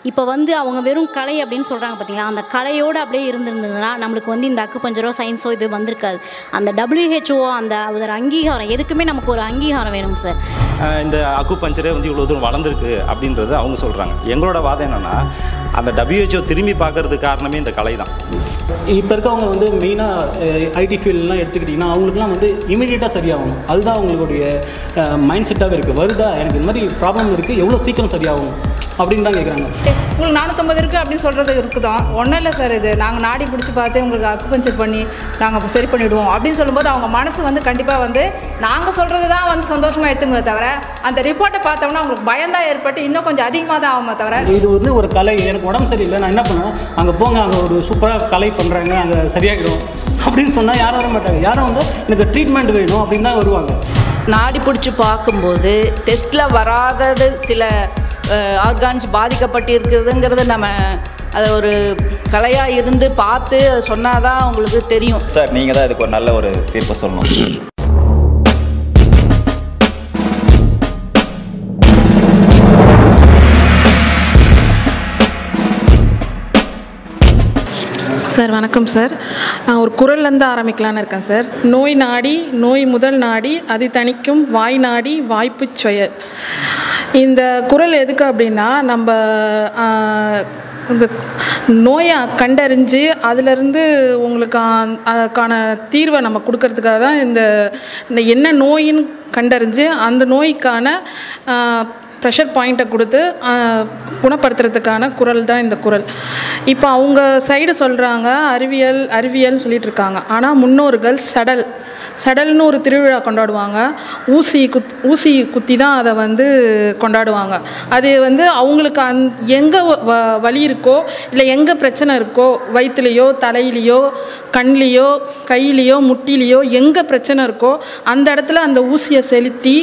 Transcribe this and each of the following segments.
இப்போ வந்து அவங்க வெறும் கலை அப்படின்னு சொல்கிறாங்க பார்த்தீங்களா, அந்த கலையோடு அப்படியே இருந்திருந்ததுன்னா நம்மளுக்கு வந்து இந்த அக்குபஞ்சரோ சயின்ஸோ இது வந்திருக்காது. அந்த WHO அந்த ஒரு அங்கீகாரம், எதுக்குமே நமக்கு ஒரு அங்கீகாரம் வேணும் சார். இந்த அக்குபஞ்சரே வந்து இவ்வளோ தூரம் வளர்ந்துருக்கு அப்படின்றது அவங்க சொல்கிறாங்க. எங்களோட வாதம் என்னென்னா, அந்த WHO திரும்பி பார்க்கறதுக்கு காரணமே இந்த கலை தான். இப்போ இருக்கவங்க வந்து மெயினாக ஐடி ஃபீல்டெலாம் எடுத்துக்கிட்டிங்கன்னா அவங்களுக்குலாம் வந்து இமீடியட்டாக சரியாகும். அதுதான் அவங்களுடைய மைண்ட் செட்டாகவே இருக்குது. வருதா எனக்கு இந்த மாதிரி ப்ராப்ளம் இருக்குது, எவ்வளோ சீக்கிரம் சரியாகும் அப்படின்னு தான் கேட்குறாங்க. உங்களுக்கு 450 இருக்குது அப்படின்னு சொல்கிறது இருக்குதான். ஒன்றும் இல்லை சார், இது நாங்கள் நாடி பிடிச்சி பார்த்து உங்களுக்கு அக்குபஞ்சர் பண்ணி நாங்கள் சரி பண்ணிவிடுவோம் அப்படின்னு சொல்லும்போது அவங்க மனசு வந்து கண்டிப்பாக வந்து நாங்கள் சொல்கிறது தான் வந்து சந்தோஷமாக எடுத்துமே தவிர அந்த ரிப்போர்ட்டை பார்த்தோம்னா அவங்களுக்கு பயம்தான் ஏற்பட்டு இன்னும் கொஞ்சம் அதிகமாக தான் ஆகுமே தவிர. இது வந்து ஒரு கலை, எனக்கு உடம்பு சரியில்லை, நான் என்ன பண்ணுவேன், அங்கே போங்க, அங்கே ஒரு சூப்பராக கலை பண்ணுறாங்க, அங்கே சரியாகிடும் அப்படின்னு சொன்னால் யாரும் வர மாட்டாங்க. யாரும் வந்து எனக்கு ட்ரீட்மெண்ட் வேணும் அப்படின்னு தான் வருவாங்க. நாடி பிடிச்சி பார்க்கும்போது டெஸ்ட்டில் வராதது சில ஆர்கான்ஸ் பாதிக்கப்பட்டு இருக்குதுங்கிறது நம்ம அதை ஒரு கலையாக இருந்து பார்த்து சொன்னால் தான் அவங்களுக்கு தெரியும். சார் நீங்கள் தான் இதுக்கு ஒரு நல்ல ஒரு தீர்ப்பு சொல்லணும். சார் வணக்கம் சார், நான் ஒரு குரல்லேருந்து ஆரம்பிக்கலான்னு இருக்கேன் சார். நோய் நாடி நோய் முதல் நாடி அது தணிக்கும் வாய் நாடி வாய்ப்பு செயல். இந்த குரல் எதுக்கு அப்படின்னா, நம்ம இந்த நோயை கண்டறிஞ்சு அதிலிருந்து உங்களுக்கு அதுக்கான தீர்வை நம்ம கொடுக்கறதுக்காக தான் இந்த என்ன நோயின்னு கண்டறிஞ்சு அந்த நோய்க்கான ப்ரெஷர் பாயிண்ட்டை கொடுத்து குணப்படுத்துறதுக்கான குரல் தான் இந்த குரல். இப்போ அவங்க சைடு சொல்கிறாங்க அறிவியல்னு சொல்லிகிட்டு இருக்காங்க. ஆனால் முன்னோர்கள் சடல்னு ஒரு திருவிழா கொண்டாடுவாங்க. ஊசி குத்தி தான் அதை வந்து கொண்டாடுவாங்க. அது வந்து அவங்களுக்கு எங்கே வலி இருக்கோ இல்லை எங்கே பிரச்சனை இருக்கோ, வயிற்றுலையோ தலையிலையோ கண்லேயோ கையிலையோ முட்டிலையோ எங்கே பிரச்சனை இருக்கோ அந்த இடத்துல அந்த ஊசியை செலுத்தி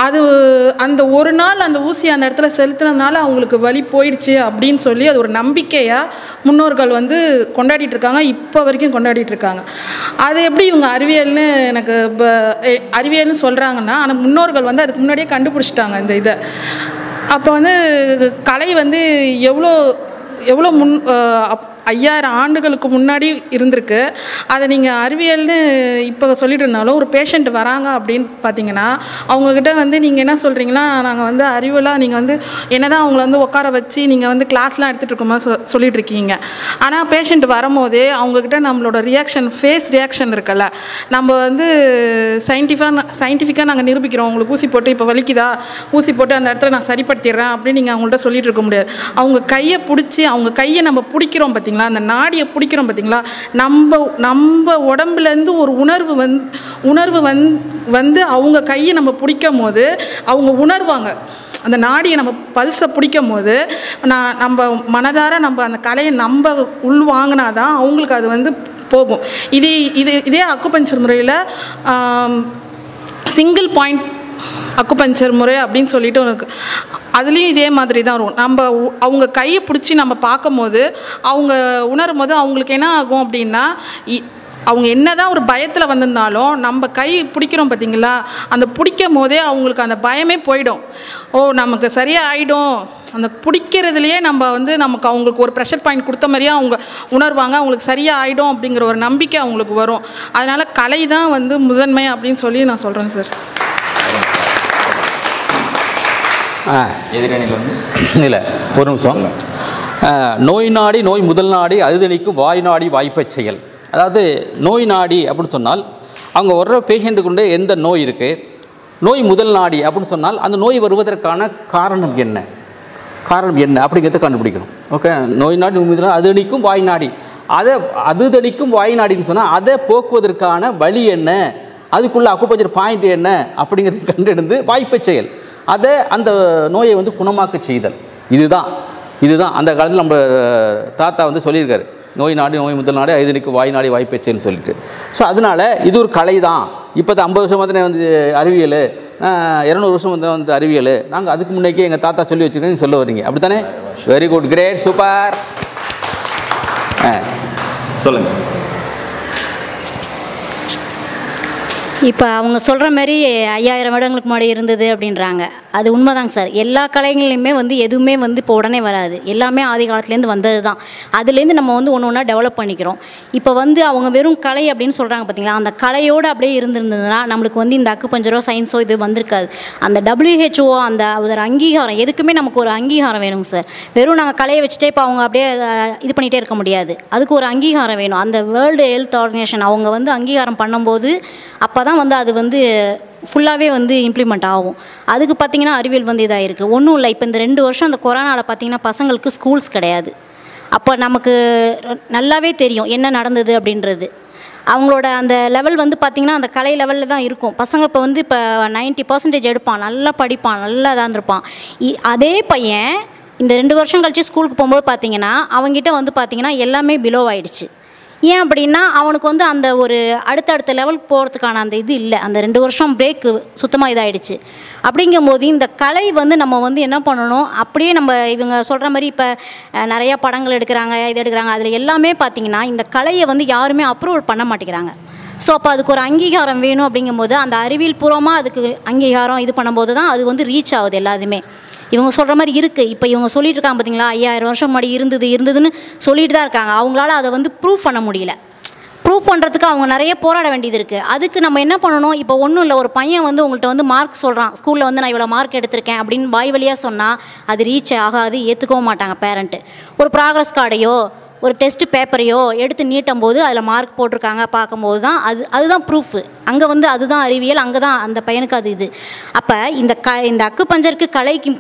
அது அந்த ஒரு நாள் அந்த ஊசியை அந்த இடத்துல செலுத்தினதுனால அவங்களுக்கு வலி போயிடுச்சு அப்படின்னு சொல்லி அது ஒரு நம்பிக்கையாக முன்னோர்கள் வந்து கொண்டாடிட்டு இருக்காங்க. இப்போ வரைக்கும் கொண்டாடிட்டு இருக்காங்க. அது எப்படி இவங்க அறிவியல்னு எனக்கு அறிவியல்னு சொல்கிறாங்கன்னா, ஆனால் முன்னோர்கள் வந்து அதுக்கு முன்னாடியே கண்டுபிடிச்சிட்டாங்க இந்த இதை. அப்போ வந்து கலை வந்து எவ்வளோ 5000 ஆண்டுகளுக்கு முன்னாடி இருந்திருக்கு. அதை நீங்கள் அறிவியல்னு இப்போ சொல்லிட்டு இருந்தாலும் ஒரு பேஷண்ட் வராங்க அப்படின்னு பார்த்தீங்கன்னா அவங்கக்கிட்ட வந்து நீங்கள் என்ன சொல்கிறீங்கன்னா, நாங்கள் வந்து அறிவியலாக நீங்கள் வந்து என்ன தான் அவங்கள வந்து உட்கார வச்சு நீங்கள் வந்து கிளாஸ்லாம் எடுத்துகிட்டு இருக்கோமா சொல்லிட்டு இருக்கீங்க. ஆனால் பேஷண்ட் வரும்போதே அவங்கக்கிட்ட நம்மளோட ஃபேஸ் ரியாக்ஷன் இருக்குல்ல, நம்ம வந்து சயின்டிஃபிக்காக நாங்கள் நிரூபிக்கிறோம். உங்களுக்கு ஊசி போட்டு இப்போ வலிக்குதா, ஊசி போட்டு அந்த இடத்துல நான் சரிப்படுத்திடுறேன் அப்படின்னு நீங்கள் அவங்கள்ட்ட சொல்லிட்டு இருக்க முடியாது. அவங்க கையை பிடிச்சி அவங்க கையை நம்ம பிடிக்கிறோம் பார்த்தீங்களா, அந்த நாடியை பிடிக்கிறோம் பார்த்தீங்களா, நம்ம உடம்புலேருந்து ஒரு உணர்வு வந்து அவங்க கையை நம்ம பிடிக்கும் போது அவங்க உணர்வாங்க. அந்த நாடியை நம்ம பல்ஸை பிடிக்கும் போது நம்ம மனதார நம்ம அந்த கலையை நம்ம உள்வாங்கினா தான் அவங்களுக்கு அது வந்து போகும். இதே அக்குபஞ்சர் முறையில் சிங்கிள் பாயிண்ட் அக்குபஞ்சர் முறை அப்படின்னு சொல்லிட்டு ஒன்று, அதுலேயும் இதே மாதிரி தான் வரும். நம்ம அவங்க கையை பிடிச்சி நம்ம பார்க்கும் போது அவங்க உணரும் போது அவங்களுக்கு என்ன ஆகும் அப்படின்னா, அவங்க என்ன தான் ஒரு பயத்தில் வந்திருந்தாலும் நம்ம கை பிடிக்கிறோம் பார்த்தீங்களா, அந்த பிடிக்கும் போதே அவங்களுக்கு அந்த பயமே போயிடும். நமக்கு சரியாக ஆகிடும், அந்த பிடிக்கிறதுலையே நம்ம வந்து நமக்கு அவங்களுக்கு ஒரு ப்ரெஷர் பாயிண்ட் கொடுத்த மாதிரியே அவங்க உணர்வாங்க. அவங்களுக்கு சரியாக ஆகிடும் அப்படிங்கிற ஒரு நம்பிக்கை அவங்களுக்கு வரும். அதனால் கலை தான் வந்து முதன்மை அப்படின்னு சொல்லி நான் சொல்கிறேன் சார். இல்லை ஒரு நிமிஷம். நோய் நாடி நோய் முதல் நாடி அது தணிக்கும் வாய் நாடி வாய்ப்பை செயல். அதாவது நோய் நாடி அப்படின்னு சொன்னால் அவங்க வர்ற பேஷண்ட்டுக்கு எந்த நோய் இருக்குது, நோய் முதல் நாடி அப்படின்னு சொன்னால் அந்த நோய் வருவதற்கான காரணம் என்ன அப்படிங்கிறத கண்டுபிடிக்கணும். ஓகே, நோய் நாடி நோய் முதல் அது தணிக்கும் வாய் நாடி, அது தணிக்கும் வாய் நாடின்னு சொன்னால் அதை போக்குவதற்கான வழி என்ன, அதுக்குள்ள அக்குபஞ்சர் பாயிண்ட் என்ன அப்படிங்கிறது கண்டெடுத்து வாய்ப்பை செயல், அதை அந்த நோயை வந்து குணமாக்க செய்தல். இதுதான் அந்த காலத்தில் நம்ம தாத்தா வந்து சொல்லியிருக்காரு, நோய் நாடி நோய் முதல் நாடி ஐதனுக்கு வாய் நாடி வாய்ப்பேச்சேன்னு சொல்லிட்டு. ஸோ அதனால் இது ஒரு கலை தான். இப்போ தான் 50 வருஷம் வந்து வந்து அறிவியல், 200 வருஷம் வந்து அறிவியல், நாங்கள் அதுக்கு முன்னேக்கே எங்கள் தாத்தா சொல்லி வச்சுருக்கேன் சொல்ல வரீங்க, அப்படி தானே? Very good, great, super. சொல்லுங்கள். இப்போ அவங்க சொல்கிற மாதிரி 5000 வருடங்களுக்கு முன்னாடி இருந்தது அப்படின்றாங்க. அது உண்மைதாங்க சார். எல்லா கலைகள்லையுமே வந்து எதுவுமே வந்து இப்போ உடனே வராது. எல்லாமே ஆதி காலத்துலேருந்து வந்தது தான். அதுலேருந்து நம்ம வந்து ஒன்று ஒன்றா டெவலப் பண்ணிக்கிறோம். இப்போ வந்து அவங்க வெறும் கலை அப்படின்னு சொல்கிறாங்க பார்த்தீங்களா, அந்த கலையோடு அப்படியே இருந்திருந்ததுன்னா நம்மளுக்கு வந்து இந்த அக்குபஞ்சரோ சயின்ஸோ இது வந்திருக்காது. அந்த WHO அந்த ஒரு அங்கீகாரம், எதுக்குமே நமக்கு ஒரு அங்கீகாரம் வேணுங்க சார். வெறும் நாங்கள் கலையை வச்சுட்டே இப்போ அவங்க அப்படியே இது பண்ணிகிட்டே இருக்க முடியாது. அதுக்கு ஒரு அங்கீகாரம் வேணும். அந்த வேர்ல்டு ஹெல்த் ஆர்கனைசேஷன் அவங்க வந்து அங்கீகாரம் பண்ணும்போது அப்போ தான் வந்து அது வந்து ஃபுல்லாகவே வந்து இம்ப்ளிமெண்ட் ஆகும். அதுக்கு பார்த்திங்கன்னா அறிவியல் வந்து இதாக இருக்குது. ஒன்றும் இல்லை, இப்போ இந்த 2 வருஷம் இந்த கொரோனாவில் பார்த்திங்கன்னா பசங்களுக்கு ஸ்கூல்ஸ் கிடையாது. அப்போ நமக்கு நல்லாவே தெரியும் என்ன நடந்தது அப்படின்றது. அவங்களோட அந்த லெவல் வந்து பார்த்திங்கன்னா அந்த கலை லெவலில் தான் இருக்கும். பசங்க இப்போ வந்து இப்போ 90% எடுப்பான், நல்லா படிப்பான், நல்லா இதாக இருந்திருப்பான். அதே பையன் இந்த 2 வருஷம் கழித்து ஸ்கூலுக்கு போகும்போது பார்த்திங்கன்னா அவங்ககிட்ட வந்து பார்த்திங்கன்னா எல்லாமே பிலோ ஆகிடுச்சு. ஏன் அப்படின்னா அவனுக்கு வந்து அந்த ஒரு அடுத்தடுத்த லெவல் போகிறதுக்கான அந்த இது இல்லை. அந்த 2 வருஷம் பிரேக்கு சுத்தமாக இதாகிடுச்சு. அப்படிங்கும்போது இந்த கலை வந்து நம்ம வந்து என்ன பண்ணணும், அப்படியே நம்ம இவங்க சொல்கிற மாதிரி இப்போ நிறையா படங்கள் எடுக்கிறாங்க, இது எடுக்கிறாங்க, அதில் எல்லாமே பார்த்திங்கன்னா இந்த கலையை வந்து யாருமே அப்ரூவல் பண்ண மாட்டேங்கிறாங்க. ஸோ அப்போ அதுக்கு ஒரு அங்கீகாரம் வேணும். அப்படிங்கும்போது அந்த அறிவியல் பூர்வமாக அதுக்கு அங்கீகாரம் இது பண்ணும்போது தான் அது வந்து ரீச் ஆகுது எல்லாத்துமே. இவங்க சொல்கிற மாதிரி இருக்குது. இப்போ இவங்க சொல்லிட்டு இருக்காங்க பார்த்தீங்களா, 5000 வருஷம் முன்னாடி இருந்ததுன்னு சொல்லிட்டு தான் இருக்காங்க. அவங்களால அதை வந்து ப்ரூவ் பண்ண முடியல. ப்ரூவ் பண்ணுறதுக்கு அவங்க நிறைய போராட வேண்டியது இருக்குது. அதுக்கு நம்ம என்ன பண்ணணும், இப்போ ஒன்றும் இல்லை, ஒரு பையன் வந்து உங்கள்கிட்ட வந்து மார்க் சொல்கிறான், ஸ்கூலில் வந்து நான் இவ்வளோ மார்க் எடுத்திருக்கேன் அப்படின்னு வாய் வழியாக சொன்னால் அது ரீச் ஆகாது, ஏற்றுக்கவும் மாட்டாங்க பேரண்ட்டு. ஒரு ப்ராக்ரஸ் கார்டையோ ஒரு டெஸ்ட் பேப்பரையோ எடுத்து நீட்டும் போது அதில் மார்க் போட்டிருக்காங்க பார்க்கும்போது தான் அதுதான் ப்ரூஃபு. அங்கே வந்து அதுதான் அறிவியல், அங்கே தான் அந்த பையனுக்கு அது இது. அப்போ இந்த அக்குபஞ்சருக்கு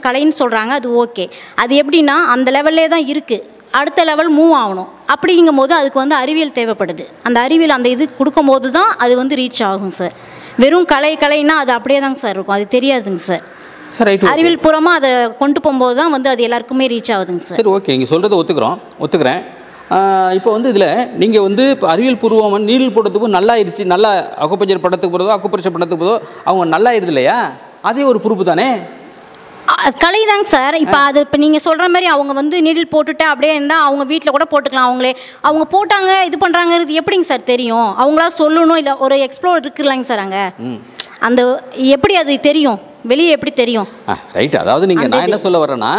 கலைன்னு சொல்கிறாங்க, அது ஓகே. அது எப்படின்னா அந்த லெவல்லே தான் இருக்குது. அடுத்த லெவல் மூவ் ஆகணும். அப்படிங்கும் போது அதுக்கு வந்து அறிவியல் தேவைப்படுது. அந்த அறிவியல் அந்த இது கொடுக்கும்போது தான் அது வந்து ரீச் ஆகும் சார். வெறும் கலைன்னா அது அப்படியே தாங்க சார் இருக்கும், அது தெரியாதுங்க சார். அறிவியல் பூர்வமாக அதை கொண்டு போகும்போது தான் வந்து அது எல்லாருக்குமே ரீச் ஆகுதுங்க சார். சரி, ஓகே, நீங்கள் சொல்கிறத ஒத்துக்கிறேன். இப்போ வந்து இதில் நீங்கள் வந்து இப்போ அறிவியல் பூர்வமாக நீடில் போடுறதுக்கு நல்லா ஆயிடுச்சு, நல்லா அக்குபஞ்சர் படத்துக்கு போகிறதோ அக்குபஞ்சர் படத்துக்கு போகிறதோ அவங்க நல்லா ஆயிடுது இல்லையா, அதே ஒரு ப்ரூஃப் தானே. கலை தாங்க சார். இப்போ அது இப்போ நீங்கள் சொல்கிற மாதிரி அவங்க வந்து நீடில் போட்டுட்டு அப்படியே இருந்தால் அவங்க வீட்டில் கூட போட்டுக்கலாம். அவங்க போட்டாங்க இது பண்ணுறாங்கிறது எப்படிங்க சார் தெரியும்? அவங்களா சொல்லணும், இல்லை ஒரு எக்ஸ்ப்ளோர் இருக்குல்லங்க சார் அங்கே, அந்த எப்படி அது தெரியும், வெளியே எப்படி தெரியும்? ரைட். அதாவது நான் என்ன சொல்ல வரேன்னா,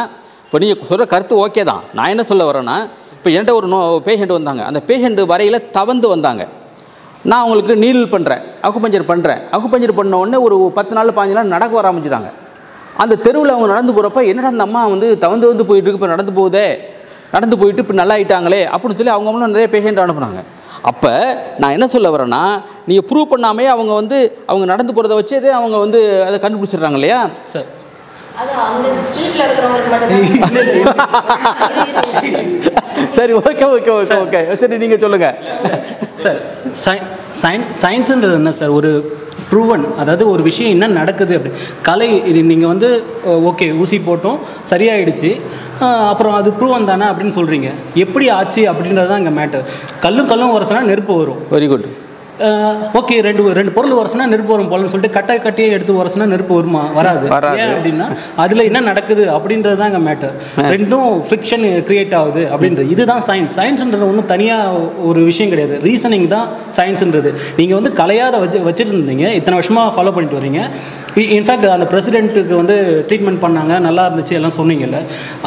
இப்போ நீங்கள் சொல்கிற கருத்து ஓகே தான். நான் என்ன சொல்ல வரேன்னா, இப்போ என்கிட்ட ஒரு பேஷண்ட் வந்தாங்க. அந்த பேஷண்ட் வரையில் தவந்து வந்தாங்க. நான் அவங்களுக்கு நீடில் பண்ணுறேன், அக்குபஞ்சர் பண்ணுறேன். அக்குபஞ்சர் பண்ண உடனே ஒரு 10 நாள் 15 நாள் நடக்க வர ஆரம்பிச்சிட்டாங்க. அந்த தெருவில் அவங்க நடந்து போகிறப்ப என்னடா அந்த அம்மா வந்து தவந்து போயிட்டு இருக்கு, இப்போ நடந்து போயிட்டு இப்போ நல்லா ஆகிட்டாங்களே அப்படின்னு சொல்லி அவங்களும் நிறைய பேஷண்ட் அனுப்புனாங்க. அப்போ நான் என்ன சொல்ல வரேன்னா, நீங்கள் ப்ரூவ் பண்ணாமே அவங்க நடந்து போகிறத வச்சே அவங்க வந்து அதை கண்டுபிடிச்சிடுறாங்க இல்லையா சார்? சரி, ஓகே. சரி, நீங்கள் சொல்லுங்கள் சார். சயின்ஸுன்றது என்ன சார்? ஒரு ப்ரூவன், அதாவது ஒரு விஷயம் என்ன நடக்குது அப்படி. கலை நீங்கள் வந்து ஓகே ஊசி போட்டோம் சரியாயிடுச்சு, அப்புறம் அது ப்ரூவன் தானே அப்படின்னு சொல்கிறீங்க. எப்படி ஆச்சு அப்படின்றது தான் இங்கே மேட்டர். கல்லும் உரசினா நெருப்பு வரும். Very good. ஓகே, ரெண்டு பொருள் உரசினா நெருப்பு வரும் போலன்னு சொல்லிட்டு கட்டியே எடுத்து உரசினா நெருப்பு வருமா? வராது. ஏன் அப்படின்னா அதில் என்ன நடக்குது அப்படின்றது தான் இங்கே மேட்டர். ரெண்டும் ஃப்ரிக்ஷன் கிரியேட் ஆகுது அப்படின்றது. இதுதான் சயின்ஸ்ன்றது ஒன்றும் தனியாக ஒரு விஷயம் கிடையாது. ரீசனிங் தான் சயின்ஸுன்றது. நீங்கள் வந்து கலையாத வச்சுட்டு இருந்தீங்க, இத்தனை வருஷமாக ஃபாலோ பண்ணிட்டு வரீங்க. இன்ஃபேக்ட் அந்த பிரசிடென்ட்டுக்கு வந்து ட்ரீட்மெண்ட் பண்ணாங்க, நல்லா இருந்துச்சு எல்லாம் சொன்னீங்கல்ல.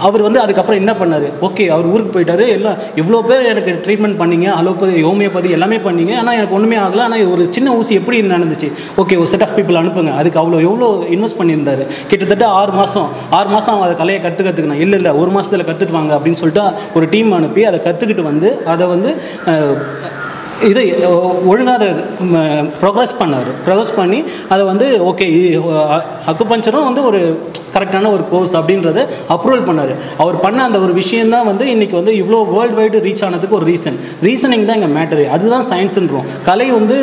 அவர் வந்து அதுக்கப்புறம் என்ன பண்ணார்? ஓகே, அவர் ஊருக்கு போயிட்டாரு. எல்லாம் இவ்வளோ பேர் எனக்கு ட்ரீட்மெண்ட் பண்ணீங்க, அலோபதி ஹோமியோபதி எல்லாமே பண்ணீங்க, ஆனால் எனக்கு ஒன்றுமே ஆகலை. ஆனால் ஒரு சின்ன ஊசி எப்படி நடந்துச்சு? ஓகே, ஒரு செட் ஆஃப் பீப்புள் அனுப்புங்க. அதுக்கு எவ்வளோ இன்வெஸ்ட் பண்ணியிருந்தார்? கிட்டத்தட்ட 6 மாதம் அதை கலையை கற்றுக்கணும். இல்லை 1 மாதத்தில் கற்றுட்டு வாங்க அப்படின்னு சொல்லிட்டு ஒரு டீம் அனுப்பி அதை கற்றுக்கிட்டு வந்து அதை வந்து இது ஒழுங்காக அதை ப்ரோக்ரஸ் பண்ணி அதை வந்து ஓகே அக்குபஞ்சரும் வந்து ஒரு கரெக்டான ஒரு கோர்ஸ் அப்படின்றத அப்ரூவல் பண்ணார். அவர் பண்ண அந்த ஒரு விஷயந்தான் வந்து இன்றைக்கி வந்து இவ்வளோ வேர்ல்டு வைடு ரீச் ஆனதுக்கு ஒரு ரீசனிங் தான் இங்கே மேட்டரு. அதுதான் சயின்ஸுன்றோம். கலை வந்து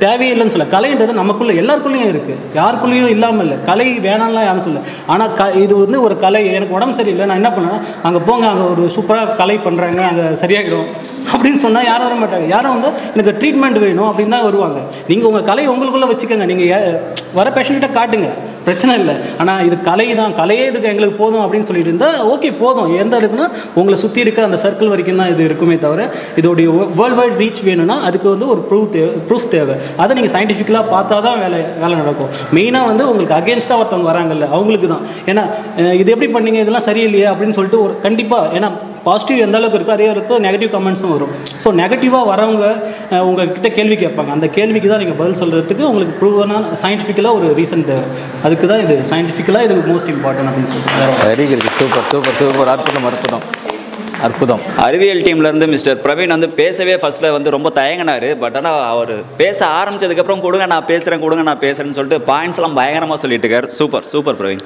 தேவையில்லைன்னு சொல்ல, கலைன்றது நமக்குள்ளே எல்லாருக்குள்ளேயும் இருக்குது, யாருக்குள்ளேயும் இல்லாமல் இல்லை. கலை வேணாம்லாம் யாரும் சொல்ல. ஆனால் இது வந்து ஒரு கலை. எனக்கு உடம்பு சரியில்லை, நான் என்ன பண்ணேன்னா அங்கே போங்க, அங்கே ஒரு சூப்பராக கலை பண்ணுறாங்க, அங்கே சரியாகிடும் அப்படின்னு சொன்னால் யாரும் வர மாட்டாங்க. யாரும் வந்து எனக்கு ட்ரீட்மெண்ட் வேணும் அப்படின்னு தான் வருவாங்க. நீங்கள் உங்கள் கலையை உங்களுக்குள்ளே வச்சுக்கோங்க, நீங்கள் வர பேஷண்ட்டை காட்டுங்க, பிரச்சனை இல்லை. ஆனால் இது கலை தான், கலையே இதுக்கு எங்களுக்கு போதும் அப்படின்னு சொல்லிட்டு இருந்தால் ஓகே போதும். எந்த இருக்குன்னா உங்களை சுற்றி இருக்க அந்த சர்க்கிள் வரைக்கும் தான் இது இருக்குமே தவிர இதோடைய வேர்ல்டு வைட் ரீச் வேணும்னா அதுக்கு வந்து ஒரு ப்ரூஃப் தேவை. அதை நீங்கள் சயின்டிஃபிக்கலாக பார்த்தா தான் வேலை நடக்கும். மெயினாக வந்து உங்களுக்கு அகேன்ஸ்டாக ஒருத்தவங்க வராங்கல்ல அவங்களுக்கு தான். ஏன்னா இது எப்படி பண்ணீங்க, இதெல்லாம் சரியில்லையா அப்படின்னு சொல்லிட்டு ஒரு கண்டிப்பாக, ஏன்னா பாசிட்டிவ் எந்த அளவுக்கு இருக்கோ அதே இருக்கும் நெகட்டிவ் கமெண்ட்ஸும் வரும். ஸோ நெகட்டிவாக வரவங்க உங்கள்கிட்ட கேள்வி கேட்பாங்க. அந்த கேள்விக்கு தான் நீங்கள் பதில் சொல்கிறதுக்கு உங்களுக்கு ப்ரூவனான சயின்டிஃபிக்கலாக ஒரு ரீசன் தேவை. அதுக்கு தான் இது சயின்டிஃபிக்கலாக இது மோஸ்ட் இம்பார்ட்டன்ட் அப்படின்னு சொல்லிட்டு. Very good, super super super, அற்புதம் அற்புதம் அற்புதம். அறிவியல் டீம்லேருந்து மிஸ்டர் பிரவீன் வந்து பேசவே ஃபஸ்ட்டில் வந்து ரொம்ப தயங்கினார். பட் ஆனால் அவர் பேச ஆரம்பித்ததுக்கப்புறம் கொடுங்க நான் பேசுகிறேன்னு சொல்லிட்டு பாயிண்ட்ஸ்லாம் பயங்கரமாக சொல்லிட்டு இருக்கார். Super super Praveen,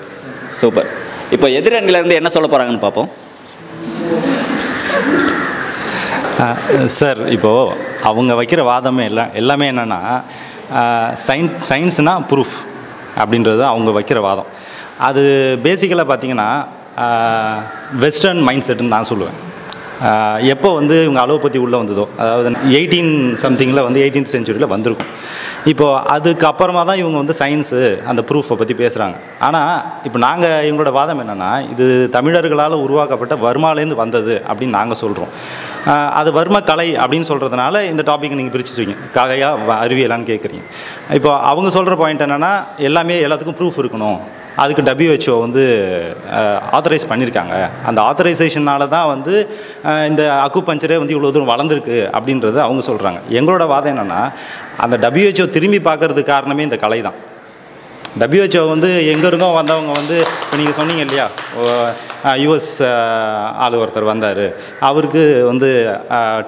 super. இப்போ எதிரணிலேருந்து என்ன சொல்ல போகிறாங்கன்னு பார்ப்போம். சார், இப்போது அவங்க வைக்கிற வாதமே எல்லாமே என்னென்னா சயின்ஸ்னால் ப்ரூஃப் அப்படின்றது அவங்க வைக்கிற வாதம். அது பேசிக்கலாக பார்த்திங்கன்னா வெஸ்டர்ன் மைண்ட் செட்டுன்னு நான் சொல்லுவேன். எப்போ வந்து இவங்க அலோபதி உள்ளே வந்ததோ, அதாவது 18th செஞ்சுரியில் வந்திருக்கும். இப்போது அதுக்கப்புறமா தான் இவங்க வந்து சயின்ஸு அந்த ப்ரூஃபை பற்றி பேசுகிறாங்க. ஆனால் இப்போ நாங்கள் எங்களோட வாதம் என்னென்னா இது தமிழர்களால் உருவாக்கப்பட்ட வர்மாலேருந்து வந்தது அப்படின்னு நாங்கள் சொல்கிறோம். அது வர்ம கலை அப்படின்னு சொல்கிறதுனால இந்த டாப்பிக்கை நீங்கள் பிரிச்சுருவீங்க, கலையாக அறிவியலான்னு கேட்குறீங்க. இப்போ அவங்க சொல்கிற பாயிண்ட் என்னென்னா எல்லாத்துக்கும் ப்ரூஃப் இருக்கணும். அதுக்கு WHO வந்து ஆத்தரைஸ் பண்ணியிருக்காங்க. அந்த ஆத்தரைசேஷனால தான் வந்து இந்த அக்குபஞ்சரே வந்து இவ்வளோ தூரம் வளர்ந்துருக்கு அப்படின்றது அவங்க சொல்கிறாங்க. எங்களோட வாதம் என்னென்னா அந்த WHO திரும்பி பார்க்கறதுக்கு காரணமே இந்த கலை தான். WHO வந்து எங்கேருந்தோ வந்தவங்க வந்து இப்போ நீங்கள் சொன்னீங்க இல்லையா, US ஆள் ஒருத்தர் வந்தார், அவருக்கு வந்து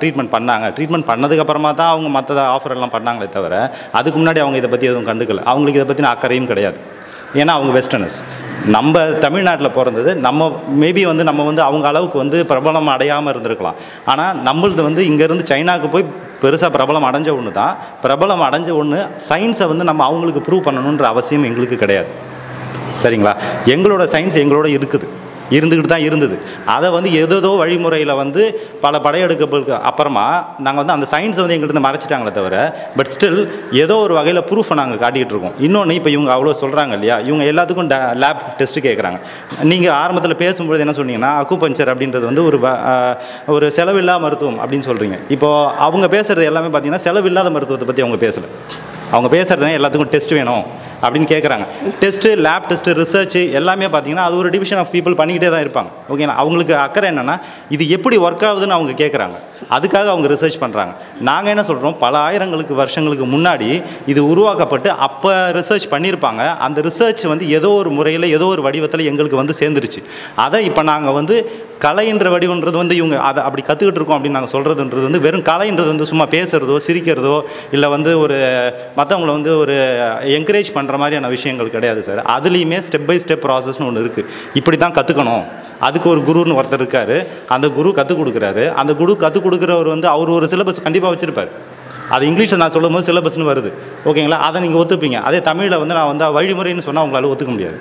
ட்ரீட்மெண்ட் பண்ணாங்க. ட்ரீட்மெண்ட் பண்ணதுக்கப்புறமா தான் அவங்க மற்ற ஆஃபரெல்லாம் பண்ணாங்களே தவிர அதுக்கு முன்னாடி அவங்க இதை பற்றி எதுவும் கண்டுக்கல. அவங்களுக்கு இதை பற்றின அக்கறையும் கிடையாது. ஏன்னா அவங்க வெஸ்டர்னர்ஸ். நம்ம தமிழ்நாட்டில் பிறந்தது, மேபி வந்து நம்ம வந்து அவங்க அளவுக்கு வந்து பிரபலம் அடையாமல் இருந்திருக்கலாம். ஆனால் நம்மளது வந்து இங்கேருந்து சைனாவுக்கு போய் பெருசாக பிரபலம் அடைஞ்ச ஒன்று தான். பிரபலம் அடைஞ்ச ஒன்று சயின்ஸை வந்து நம்ம அவங்களுக்கு ப்ரூவ் பண்ணணுன்ற அவசியம் எங்களுக்கு கிடையாது. சரிங்களா? எங்களோட சயின்ஸ் எங்களோட இருந்துக்கிட்டு தான் இருந்தது. அதை வந்து ஏதோ வழிமுறையில் வந்து பல படையெடுப்புகளுக்கு அப்புறமா நாங்கள் வந்து அந்த சயின்ஸை வந்து எங்கள்கிட்ட மறைச்சிட்டாங்களே தவிர பட் ஸ்டில் ஏதோ ஒரு வகையில் ப்ரூஃபை நாங்கள் காட்டிகிட்டு இருக்கோம். இன்னொன்று, இப்போ இவங்க அவ்வளோ சொல்கிறாங்க இல்லையா, இவங்க எல்லாத்துக்கும் லேப் டெஸ்ட்டு கேட்குறாங்க. நீங்கள் ஆரம்பத்தில் பேசும்பொழுது என்ன சொன்னீங்கன்னா அக்குபஞ்சர் அப்படின்றது வந்து ஒரு செலவில்லா மருத்துவம் அப்படின்னு சொல்கிறீங்க. இப்போது அவங்க பேசுகிறது எல்லாமே பார்த்தீங்கன்னா செலவில்லாத மருத்துவத்தை பற்றி அவங்க பேசலை. அவங்க பேசுகிறதுனா எல்லாத்துக்கும் டெஸ்ட் வேணும் அப்படின்னு கேட்குறாங்க. டெஸ்ட்டு, லேப் டெஸ்ட்டு, ரிசர்ச் எல்லாமே பார்த்தீங்கன்னா அது ஒரு டிவிஷன் ஆஃப் பீப்புள் பண்ணிக்கிட்டே தான் இருப்பாங்க. ஓகேங்களா? அவங்களுக்கு அக்கறை என்னென்னா இது எப்படி ஒர்க் ஆகுதுன்னு அவங்க கேட்குறாங்க. அதுக்காக அவங்க ரிசர்ச் பண்ணுறாங்க. நாங்கள் என்ன சொல்கிறோம், பல ஆயிரங்களுக்கு வருஷங்களுக்கு முன்னாடி இது உருவாக்கப்பட்டு அப்போ ரிசர்ச் பண்ணியிருப்பாங்க. அந்த ரிசர்ச் வந்து ஏதோ ஒரு முறையில் ஏதோ ஒரு வடிவத்தில் எங்களுக்கு வந்து சேர்ந்துருச்சு. அதை இப்போ நாங்கள் வந்து கலைன்ற வடிவன்றது வந்து இவங்க அதை அப்படி கற்றுக்கிட்டு இருக்கோம் அப்படின்னு நாங்கள் சொல்கிறதுன்றது வந்து வெறும் கலைன்றது வந்து சும்மா பேசுகிறதோ சிரிக்கிறதோ இல்லை வந்து ஒரு மற்றவங்களை வந்து ஒரு என்கரேஜ் பண்ணுற மாதிரியான விஷயங்கள் கிடையாது சார். அதுலேயுமே ஸ்டெப் பை ஸ்டெப் ப்ராசஸ்னு ஒன்று இருக்குது. இப்படி தான் கற்றுக்கணும். அதுக்கு ஒரு குருன்னு ஒருத்தர் இருக்கார். அந்த குரு கற்றுக் கொடுக்குறாரு. அந்த குரு கற்றுக் கொடுக்குறவர் வந்து அவர் ஒரு சிலபஸ் கண்டிப்பாக வச்சுருப்பார். அது இங்கிலீஷில் நான் சொல்லும் போது சிலபஸ்னு வருது. ஓகேங்களா? அதை நீங்கள் ஒத்துப்பீங்க. அதே தமிழில் வந்து நான் வந்து வழிமுறைன்னு சொன்னால் உங்களால் ஒத்துக்க முடியாது.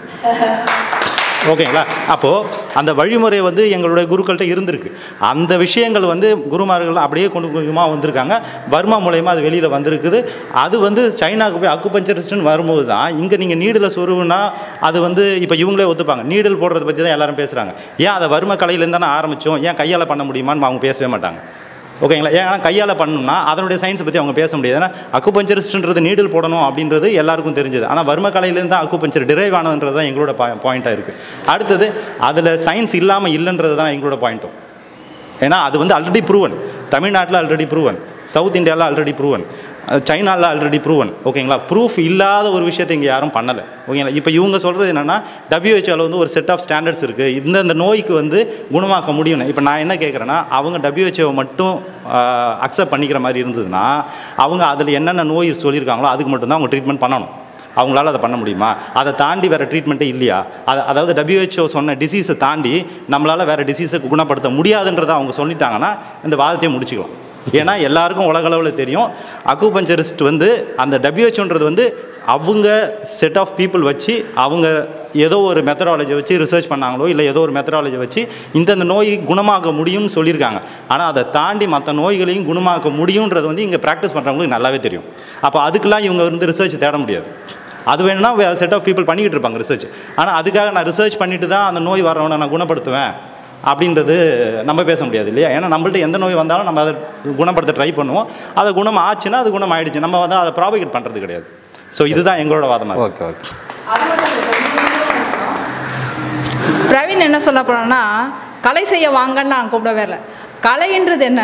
ஓகேங்களா? அப்போது அந்த வழிமுறை வந்து எங்களுடைய குருக்கள்கிட்ட இருந்திருக்கு. அந்த விஷயங்கள் வந்து குருமார்கள் அப்படியே கொஞ்சமாக வந்திருக்காங்க. பர்மா மூலயமா அது வெளியில் வந்திருக்குது. அது வந்து சைனாவுக்கு போய் அக்குபஞ்சரிஸ்ட்னு வரும்போது தான் இங்கே நீங்கள் நீடில் சொருவுனா அது வந்து இப்போ இவங்களே ஒத்துப்பாங்க. நீடில் போடுறத பற்றி தான் எல்லாரும் பேசுகிறாங்க. ஏன் அதை வர்ம கலையிலேருந்து தானே ஆரம்பித்தோம், ஏன் கையால் பண்ண முடியுமான்னு அவங்க பேசவே மாட்டாங்க. ஓகேங்களா? ஏன்னா கையால் பண்ணணும்னா அதனுடைய சயின்ஸை பற்றி அவங்க பேச முடியாது. ஏன்னா அக்குபஞ்சரிஸ்ட்ன்றது நீடில் போடணும் அப்படின்றது எல்லாருக்கும் தெரிஞ்சது. ஆனால் வர்ம கலையிலேருந்து தான் அக்குபஞ்சர் டிரைவ் ஆனதுன்றது தான் எங்களோட பாயிண்ட்டாக இருக்குது. அடுத்தது அதில் சயின்ஸ் இல்லாமல் இல்லைன்றது தான் எங்களோட பாயிண்ட்டும். ஏன்னா அது வந்து ஆல்ரெடி ப்ரூவன். தமிழ்நாட்டில் ஆல்ரெடி ப்ரூவன், சவுத் இந்தியாவில் ஆல்ரெடி ப்ரூவன், சைனாவில் ஆல்ரெடி ப்ரூவன். ஓகேங்களா? ப்ரூஃப் இல்லாத ஒரு விஷயத்தை இங்கே யாரும் பண்ணலை. ஓகேங்களா? இப்போ இவங்க சொல்கிறது என்னென்னா WHO வந்து ஒரு செட் ஆஃப் ஸ்டாண்டர்ட்ஸ் இருக்குது, இந்த நோய்க்கு வந்து குணமாக்க முடியும்னு. இப்போ நான் என்ன கேட்குறேன்னா அவங்க WHO மட்டும் அக்செப்ட் பண்ணிக்கிற மாதிரி இருந்ததுன்னா அவங்க அதில் என்னென்ன நோய் சொல்லியிருக்காங்களோ அதுக்கு மட்டும்தான் அவங்க ட்ரீட்மெண்ட் பண்ணணும். அவங்களால அதை பண்ண முடியுமா? அதை தாண்டி வேறு ட்ரீட்மெண்ட்டே இல்லையா? அதாவது WHO சொன்ன டிசீஸை தாண்டி நம்மளால் வேறு டிசீஸை குணப்படுத்த முடியாதுன்றதை அவங்க சொல்லிட்டாங்கன்னா இந்த வாதத்தையே முடிச்சுக்கலாம். ஏன்னா எல்லாருக்கும் உலகளவில் தெரியும் அக்குபஞ்சரிஸ்ட் வந்து அந்த WHOன்றது வந்து அவங்க செட் ஆஃப் பீப்புள் வச்சு அவங்க ஏதோ ஒரு மெத்தடாலஜி வச்சு ரிசர்ச் பண்ணாங்களோ இல்லை ஏதோ ஒரு மெத்தடாலஜி வச்சு இந்தந்த நோய் குணமாக்க முடியும்னு சொல்லியிருக்காங்க. ஆனால் அதை தாண்டி மற்ற நோய்களையும் குணமாக்க முடியுன்றது வந்து இங்கே ப்ராக்டிஸ் பண்ணுறவங்களுக்கு நல்லாவே தெரியும். அப்போ அதுக்கெல்லாம் இவங்க வந்து ரிசர்ச் தேட முடியாது. அது வேணும்னா செட் ஆஃப் பீப்புள் பண்ணிக்கிட்டு இருப்பாங்க ரிசர்ச். ஆனால் அதுக்காக நான் ரிசர்ச் பண்ணிட்டு தான் அந்த நோய் வரவனை நான் குணப்படுத்துவேன் அப்படின்றது நம்ம பேச முடியாது இல்லையா? ஏன்னா நம்மள்ட்ட எந்த நோய் வந்தாலும் நம்ம அதை குணப்படுத்த ட்ரை பண்ணுவோம். அதை குணம் ஆச்சுன்னா அது குணம் ஆகிடுச்சு, நம்ம வந்து அதை ப்ராபகேட் பண்ணுறது கிடையாது. ஸோ இதுதான் எங்களோட வாதமாக. Okay okay. பிரவீன் என்ன சொல்ல போனோன்னா, கலை செய்ய வாங்கன்னு நான் கூப்பிடவே இல்லை. கலைன்றது என்ன,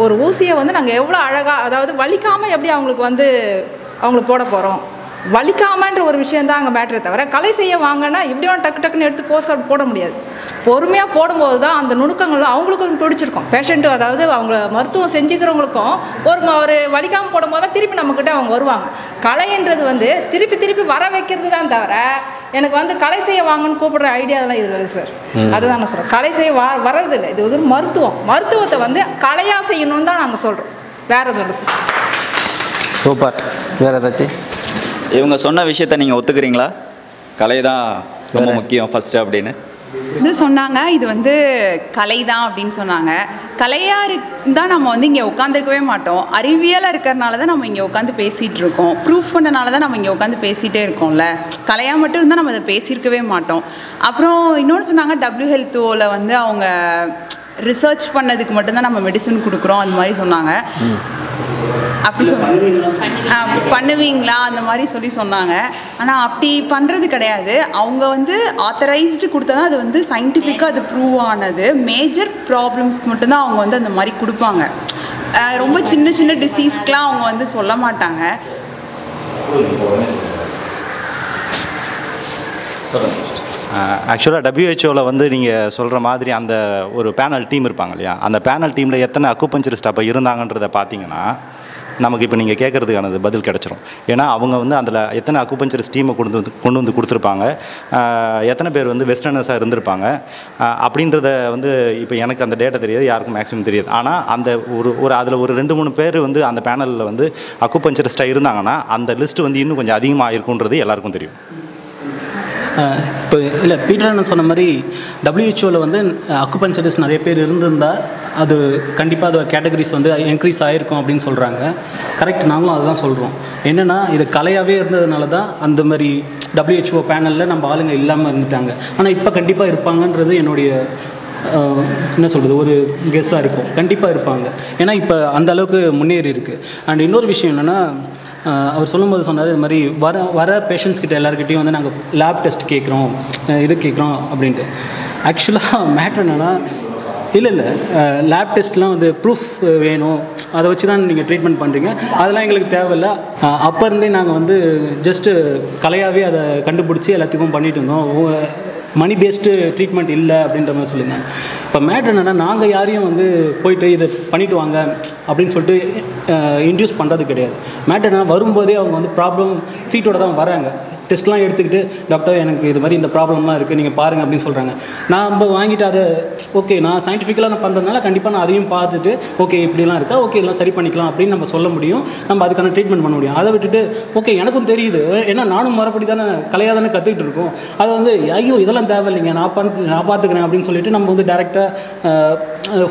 ஒரு ஊசியை வந்து நாங்கள் எவ்வளோ அழகாக, அதாவது வலிக்காமல் எப்படி அவங்களுக்கு போட போகிறோம், வலிக்காமன்ற ஒரு விஷயந்தான் அங்கே மேட்ரே தவிர, கலை செய்ய வாங்கன்னா இப்படியோ டக்குன்னு எடுத்து போட முடியாது. பொறுமையாக போடும்போது தான் அந்த நுணுக்கங்கள் அவங்களுக்கும் பிடிச்சிருக்கும். பேஷண்ட்டு, அதாவது அவங்க மருத்துவம் செஞ்சுக்கிறவங்களுக்கும் ஒரு வலிக்காமல் போடும்போது தான் திருப்பி நம்மக்கிட்ட அவங்க வருவாங்க. கலைன்றது வந்து திருப்பி வர வைக்கிறது தான் தவிர, எனக்கு வந்து கலை செய்ய வாங்கன்னு கூப்பிடுற ஐடியாவெல்லாம் இது இல்லை சார். அதுதான் நான் சொல்கிறேன். கலை செய்ய வர்றது இல்லை, இது ஒரு மருத்துவத்தை வந்து கலையாக செய்யணும்னு தான் நாங்கள் சொல்கிறோம், வேறு எதுவும் இல்லை சார். சூப்பர். வேறு ஏதாச்சும் இவங்க சொன்ன விஷயத்த நீங்கள் ஒத்துக்கிறீங்களா? கலை தான் ரொம்ப முக்கியம் ஃபஸ்ட்டு அப்படின்னு இது சொன்னாங்க. இது வந்து கலை தான் அப்படின்னு சொன்னாங்க. கலையாக தான் நம்ம வந்து இங்கே உட்காந்துருக்கவே மாட்டோம். அறிவியலாக இருக்கிறனால தான் நம்ம இங்கே உட்காந்து பேசிகிட்டு இருக்கோம். ப்ரூஃப் பண்ணனால தான் நம்ம இங்கே உட்காந்து பேசிகிட்டே இருக்கோம்ல. கலையாக மட்டும் இருந்தால் நம்ம அதை பேசியிருக்கவே மாட்டோம். அப்புறம் இன்னொன்று சொன்னாங்க, WHO வந்து அவங்க ரிசர்ச் பண்ணதுக்கு மட்டும்தான் நம்ம மெடிசன் கொடுக்குறோம் அந்த மாதிரி சொன்னாங்க. அப்படி பண்ணுவீங்களா அந்த மாதிரி சொன்னாங்க. ஆனால் அப்படி பண்ணுறது கிடையாது. அவங்க வந்து ஆத்தரைஸ்டு கொடுத்தா தான் அது வந்து சயின்டிஃபிக்காக அது ப்ரூவ் ஆனது. மேஜர் ப்ராப்ளம்ஸ்க்கு மட்டும்தான் அவங்க வந்து அந்த மாதிரி கொடுப்பாங்க. ரொம்ப சின்ன டிசீஸ்க்கெலாம் அவங்க வந்து சொல்ல மாட்டாங்க. ஆக்சுவலாக WHO வந்து நீங்கள் சொல்கிற மாதிரி அந்த ஒரு பேனல் டீம் இருப்பாங்க இல்லையா, அந்த பேனல் டீமில் எத்தனை அக்குபஞ்சரிஸ்ட் அப்போ இருந்தாங்கன்றதை பார்த்தீங்கன்னா நமக்கு இப்போ நீங்கள் கேட்குறதுக்கானது பதில் கிடச்சிரும். ஏன்னா அவங்க வந்து அதில் எத்தனை அக்குபஞ்சரிஸ்ட் டீமை கொண்டு வந்து கொடுத்துருப்பாங்க, எத்தனை பேர் வந்து வெஸ்டர்னர்ஸாக இருந்திருப்பாங்க அப்படின்றத வந்து இப்போ எனக்கு அந்த டேட்டா தெரியாது, யாருக்கும் மேக்ஸிமம் தெரியாது. ஆனால் அந்த அதில் ஒரு 2-3 பேர் வந்து அந்த பேனலில் வந்து அக்குபஞ்சரிஸ்ட்டாக இருந்தாங்கன்னா அந்த லிஸ்ட்டு வந்து இன்னும் கொஞ்சம் அதிகமாக இருக்குன்றது எல்லாருக்கும் தெரியும். இப்போ இல்லை, பீட்டர் அண்ணன் சொன்ன மாதிரி WHO வந்து அக்குபஞ்சரிஸ்ட் நிறைய பேர் இருந்திருந்தால் அது கண்டிப்பாக அது கேட்டகரிஸ் வந்து இன்க்ரீஸ் ஆகிருக்கும் அப்படின்னு சொல்கிறாங்க. கரெக்ட், நாங்களும் அதுதான் சொல்கிறோம். என்னென்னா இது கலையாகவே இருந்ததுனால தான் அந்த மாதிரி WHO பேனலில் நம்ம ஆளுங்க இல்லாமல் இருந்துட்டாங்க. ஆனால் இப்போ கண்டிப்பாக இருப்பாங்கன்றது என்னுடைய என்ன சொல்கிறது ஒரு கெஸ்ஸாக இருக்கும். கண்டிப்பாக இருப்பாங்க, ஏன்னா இப்போ அந்த அளவுக்கு முன்னேறி இருக்குது. அண்ட் இன்னொரு விஷயம் என்னென்னா, அவர் சொல்லும்போது சொன்னார், இது மாதிரி வர பேஷண்ட்ஸ் கிட்ட எல்லாருக்கிட்டையும் வந்து நாங்கள் லேப் டெஸ்ட் கேட்குறோம், இது கேட்குறோம் அப்படின்ட்டு. ஆக்சுவலாக மேட்ரு என்னென்னா, இல்லை லேப் டெஸ்ட்லாம் வந்து ப்ரூஃப் வேணும், அதை வச்சு தான் நீங்கள் ட்ரீட்மெண்ட் பண்ணுறீங்க, அதெல்லாம் எங்களுக்கு தேவையில்லை. அப்போ இருந்தே நாங்கள் வந்து ஜஸ்ட்டு கலையாகவே அதை கண்டுபிடிச்சி எல்லாத்துக்கும் பண்ணிட்டு இருந்தோம், மணி பேஸ்டு ட்ரீட்மெண்ட் இல்லை அப்படின்ற மாதிரி சொல்லுங்க. இப்போ மேட்ரு என்னென்னா, நாங்கள் யாரையும் வந்து போயிட்டு இதை பண்ணிவிட்டு வாங்க அப்படின்னு சொல்லிட்டு இன்டியூஸ் பண்ணுறது கிடையாது. மேட்ரு என்னென்னா, வரும்போதே அவங்க வந்து ப்ராப்ளம் சீட்டோட தான் வராங்க. டெஸ்ட்லாம் எடுத்துக்கிட்டு, டாக்டர் எனக்கு இது மாதிரி இந்த ப்ராப்ளம்லாம் இருக்குது, நீங்கள் பாருங்கள் அப்படின்னு சொல்கிறாங்க. நம்ம வாங்கிட்டு அதை ஓகே நான் சயின்டிஃபிக்கலாக நான் பண்ணுறதுனால கண்டிப்பாக நான் அதையும் பார்த்துட்டு ஓகே இப்படிலாம் இருக்கா, ஓகே இதெல்லாம் சரி பண்ணிக்கலாம் அப்படின்னு நம்ம சொல்ல முடியும், நம்ம அதுக்கான ட்ரீட்மெண்ட் பண்ண முடியும். அதை விட்டுட்டு ஓகே எனக்கும் தெரியுது, ஏன்னா நானும் மறுபடி தானே கலையாக தானே கற்றுக்கிட்டு இருக்கோம், அதை வந்து ஐயோ இதெல்லாம் தேவையில்லைங்க நான் பார்த்துக்கிறேன் அப்படின்னு சொல்லிட்டு நம்ம வந்து டேரெக்டாக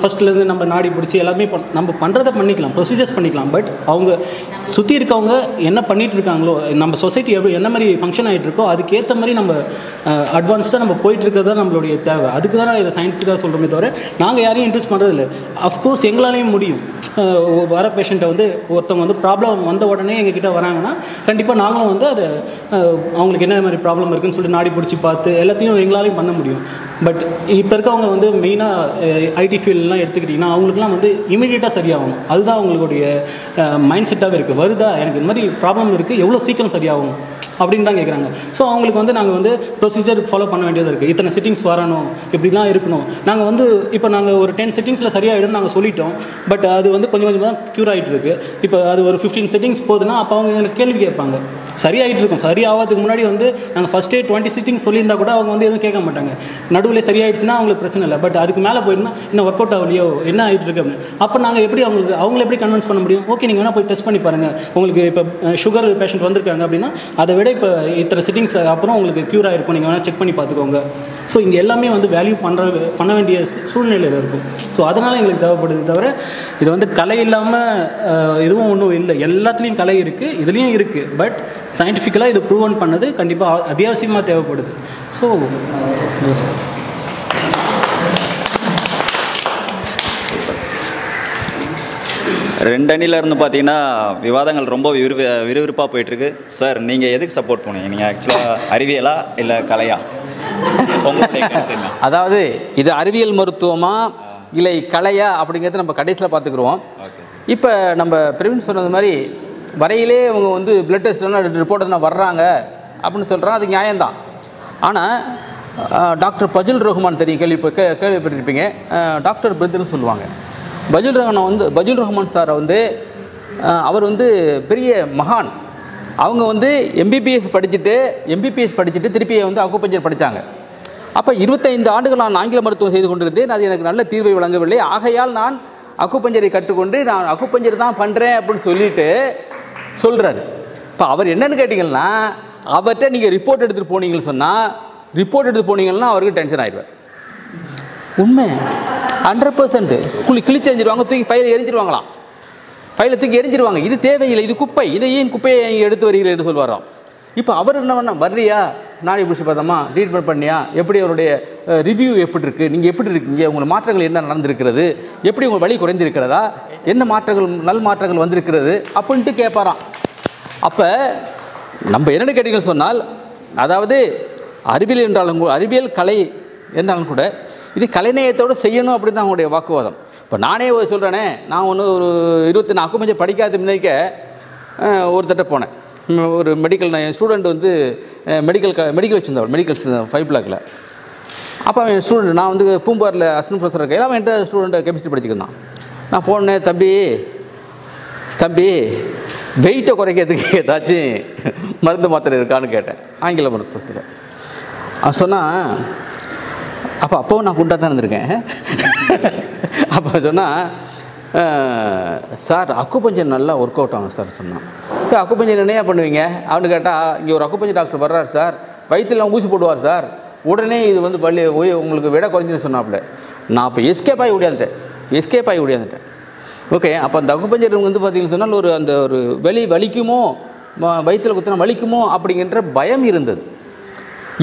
ஃபஸ்ட்லேருந்து நம்ம நாடி பிடிச்சி எல்லாமே நம்ம பண்ணுறதை பண்ணிக்கலாம், ப்ரொசீஜர்ஸ் பண்ணிக்கலாம். பட் அவங்க சுற்றி இருக்கவங்க என்ன பண்ணிகிட்டு இருக்காங்களோ, நம்ம சொசைட்டி என்ன மாதிரி ஃபங்க்ஷன் ஆகிட்டு இருக்கோ அதுக்கேற்ற மாதிரி நம்ம அட்வான்ஸ்டாக நம்ம போயிட்டுருக்கிறது தான் நம்மளுடைய தேவை. அதுக்கு தான் இதை சயின்ஸுக்காக சொல்கிறோமே தவிர நாங்கள் யாரையும் இன்ட்ரெஸ்ட் பண்ணுறதில்ல. அஃப்கோர்ஸ் எங்களாலேயும் முடியும். வர பேஷண்ட்டை வந்து ஒருத்தவங்க வந்து ப்ராப்ளம் வந்த உடனே எங்ககிட்ட வராங்கன்னா கண்டிப்பாக நாங்களும் வந்து அதை அவங்களுக்கு என்ன மாதிரி ப்ராப்ளம் இருக்குதுன்னு சொல்லிட்டு நாடி பிடிச்சி பார்த்து எல்லாத்தையும் எங்களாலையும் பண்ண முடியும். பட் இப்போ இருக்கவங்க வந்து மெயினாக ஐடி ஃபீல்டெலாம் எடுத்துக்கிட்டிங்கன்னா அவங்களுக்குலாம் வந்து இமீடியட்டாக சரியாகும். அதுதான் அவங்களுடைய மைண்ட் செட்டாகவே இருக்குது. வருதா எனக்கு இந்த மாதிரி ப்ராப்ளம் இருக்குது, எவ்வளோ சீக்கிரம் சரியாகும் அப்படின்னு தான் கேட்குறாங்க. ஸோ அவங்களுக்கு வந்து நாங்கள் வந்து ப்ரொசீஜர் ஃபாலோ பண்ண வேண்டியதாக இருக்குது. இத்தனை சிட்டிங்ஸ் வரணும், இப்படிலாம் இருக்கணும். நாங்கள் வந்து இப்போ நாங்கள் ஒரு 10 செட்டிங்ஸில் சரியாயிடும்னு நாங்கள் சொல்லிட்டோம். பட் அது வந்து கொஞ்சம் கொஞ்சமாக தான் க்யூர் ஆகிட்டு இருக்குது. இப்போ அது ஒரு 15 செட்டிங்ஸ் போகுதுன்னா அப்போ அவங்க எனக்கு கேள்வி கேட்பாங்க. சரியாகிட்டு இருக்கும். சரியாகிறதுக்கு முன்னாடி வந்து நாங்கள் ஃபஸ்ட்டே 20 செட்டிங்ஸ் சொல்லியிருந்தா கூட அவங்க வந்து எதுவும் கேட்க மாட்டாங்க. நடுவில் சரியாயிடுச்சுன்னா அவங்களுக்கு பிரச்சனை இல்லை. பட் அதுக்கு மேலே போயிட்டுனா இன்னும் ஒர்க் அவுட் ஆகலையோ, என்ன ஆகிட்டு இருக்கு அப்படின்னு. அப்போ நாங்கள் எப்படி அவங்கள எப்படி கன்வின்ஸ் பண்ண முடியும்? ஓகே, நீங்கள் வேணால் போய் டெஸ்ட் பண்ணி பாருங்கள். உங்களுக்கு இப்போ சுகர் பேஷண்ட் வந்திருக்காங்க அப்படின்னா அதை விட இப்போ இத்தனை செட்டிங்ஸ் அப்புறம் உங்களுக்கு க்யூர் ஆகிருக்கும், நீங்கள் வேணால் செக் பண்ணி பார்த்துக்கோங்க. ஸோ இங்கே எல்லாமே வந்து வேல்யூ பண்ண வேண்டிய சூழ்நிலையில் இருக்கும். ஸோ அதனால் எங்களுக்கு தேவைப்படுது. தவிர இது வந்து கலை இல்லாமல் எதுவும் ஒன்றும் இல்லை. எல்லாத்துலேயும் கலை இருக்குது, இதுலேயும் இருக்குது. பட் சயின்டிஃபிக்கலாக இது ப்ரூவன் பண்ணது கண்டிப்பாக அத்தியாவசியமாக தேவைப்படுது. ஸோ ரெண்டு அணியில் இருந்து பார்த்தீங்கன்னா விவாதங்கள் ரொம்ப விறுவிறுப்பாக போயிட்டுருக்கு. சார், நீங்கள் எதுக்கு சப்போர்ட் பண்ணுவீங்க? நீங்கள் ஆக்சுவலாக அறிவியலா இல்லை கலையா? அதாவது இது அறிவியல் மருத்துவமா இல்லை கலையா அப்படிங்கிறத நம்ம கடைசியில் பார்த்துக்குருவோம். இப்போ நம்ம பிரவீன் சொன்னது மாதிரி வரையிலே அவங்க வந்து பிளட் டெஸ்ட் ரிப்போர்ட் வர்றாங்க அப்படின்னு சொல்கிறாங்க. அது நியாயம்தான். ஆனால் டாக்டர் பஜுல் ரஹ்மான் தெரியும், கேள்விப்பட்டிருப்பீங்க. டாக்டர் பிரித்துன்னு சொல்லுவாங்க. பஜுல் ரஹ்மான் சாரை வந்து அவர் வந்து பெரிய மகான். அவங்க வந்து எம்பிபிஎஸ் படிச்சுட்டு திருப்பி வந்து அக்குபஞ்சர் படித்தாங்க. அப்போ 25 ஆண்டுகள் நான் ஆங்கில மருத்துவம் செய்து கொண்டிருந்தேன். அது எனக்கு நல்ல தீர்வை வழங்கவில்லை. ஆகையால் நான் அக்குபஞ்சரை கற்றுக்கொண்டு நான் அக்குபஞ்சர் தான் பண்ணுறேன் அப்படின்னு சொல்லிட்டு சொல்கிறாரு. இப்போ அவர் என்னென்னு கேட்டிங்கன்னா, அவர்கிட்ட நீங்கள் ரிப்போர்ட் எடுத்துகிட்டு போனீங்கன்னா அவருக்கு டென்ஷன் ஆகிடுவார். உண்மை 100% கிழிச்சு எரிஞ்சிருவாங்க, தூக்கி ஃபைலை எரிஞ்சிருவாங்களாம். ஃபைலை தூக்கி எரிஞ்சிருவாங்க. இது தேவையில்லை, இது குப்பை, இதை ஏன் குப்பையை நீங்கள் எடுத்து வரீர்கள் என்று சொல்வாராம். இப்போ அவர் என்ன பண்ண, வர்றியா, நாடி பிடிச்சி பார்த்தோமா, ட்ரீட்மெண்ட் பண்ணியா, எப்படி அவருடைய ரிவ்யூ எப்படி இருக்குது, நீங்கள் எப்படி இருக்கீங்க, உங்கள் மாற்றங்கள் என்ன நடந்திருக்கிறது, எப்படி உங்கள் வலி குறைந்திருக்கிறதா, என்ன மாற்றங்கள் நல் மாற்றங்கள் வந்திருக்கிறது அப்படின்ட்டு கேட்பாராம். அப்போ நம்ம என்னென்னு கேட்டீங்கன்னு சொன்னால், அதாவது அறிவியல் என்றாலும் அறிவியல் கலை என்றாலும் கூட இது கலைநயத்தோடு செய்யணும் அப்படின்னு தான் அவங்களுடைய வாக்குவாதம். இப்போ நானே சொல்கிறேனே, நான் ஒன்று ஒரு 24 அக்குபஞ்சர் படிக்காத முன்னாடிக்க ஒருத்தட்ட போனேன். ஒரு மெடிக்கல், என் ஸ்டூடெண்ட் வந்து மெடிக்கல் வச்சுருந்தவள், மெடிக்கல் 5 பிளாக்கில். அப்போ அவன் ஸ்டூடெண்ட், நான் வந்து பூம்பாரில் அசிஸ்டன்ட் ப்ரொஃபஸர் இருக்கேன். எல்லாம் என்கிட்ட ஸ்டூடெண்ட்டை கெமிஸ்ட்ரி படிச்சுக்கிருந்தான். நான் போனேன், தம்பி வெயிட்டை குறைக்கிறதுக்கு ஏதாச்சும் மருந்து மாத்திரை இருக்கான்னு கேட்டேன், ஆங்கில மருத்துவத்தில். அவன் சொன்னான், அப்போவும் நான் குண்டாக தான் இருந்திருக்கேன். அப்போ சொன்னால், சார் அக்குபஞ்சர் நல்லா ஒர்க் அவுட் ஆகும் சார் சொன்னான். இப்போ அக்குபஞ்சர் என்னையா பண்ணுவீங்க அப்படின்னு கேட்டால், இங்கே ஒரு அக்குபஞ்சர் டாக்டர் வர்றார் சார், வயிற்றுலாம் ஊசி போடுவார் சார், உடனே இது வந்து வலி உங்களுக்கு விட குறைஞ்சின்னு சொன்னாப்புல. நான் இப்போ எஸ்கேப் ஆகி ஓடியாந்துட்டேன். ஓகே, அப்போ அந்த அக்குபஞ்சர் வந்து பார்த்தீங்கன்னு சொன்னால் ஒரு வலிக்குமோ, வயிற்றில் குத்தினா வலிக்குமோ அப்படிங்கிற பயம் இருந்தது.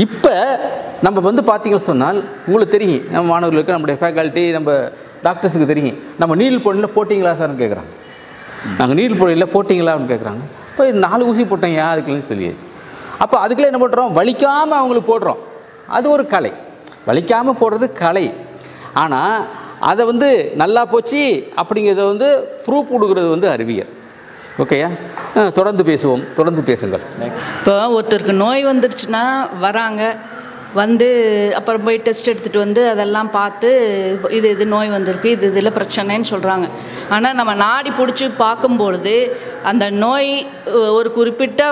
இப்போ நம்ம வந்து பார்த்தீங்கன்னு சொன்னால் உங்களுக்கு தெரியும், நம்ம மாணவர்களுக்கு, நம்முடைய ஃபேக்கல்ட்டி, நம்ம டாக்டர்ஸுக்கு தெரியும், நம்ம நீடில் போடல போட்டிங்களா சார்னு கேட்குறாங்க. நாங்கள் நீடில் போடல போட்டிங்களா அப்படின்னு கேட்குறாங்க. இப்போ 4 ஊசி போட்டேங்க அதுக்குள்ளேன்னு சொல்லியாச்சு. அப்போ அதுக்குள்ளே என்ன பண்ணுறோம், வலிக்காமல் அவங்களுக்கு போடுறோம். அது ஒரு கலை, வலிக்காமல் போடுறது கலை. ஆனால் அதை வந்து நல்லா போச்சு அப்படிங்கிறத வந்து ப்ரூஃப் கொடுக்குறது வந்து அறிவியல். ஓகேயா, தொடர்ந்து பேசுங்கள். இப்போ ஒருத்தருக்கு நோய் வந்துருச்சுன்னா வராங்க, வந்து அப்புறம் போய் டெஸ்ட் எடுத்துகிட்டு வந்து அதெல்லாம் பார்த்து இது நோய் வந்திருக்கு, இதில் பிரச்சனைன்னு சொல்கிறாங்க. ஆனால் நம்ம நாடி பிடிச்சி பார்க்கும்பொழுது அந்த நோய் ஒரு குறிப்பிட்ட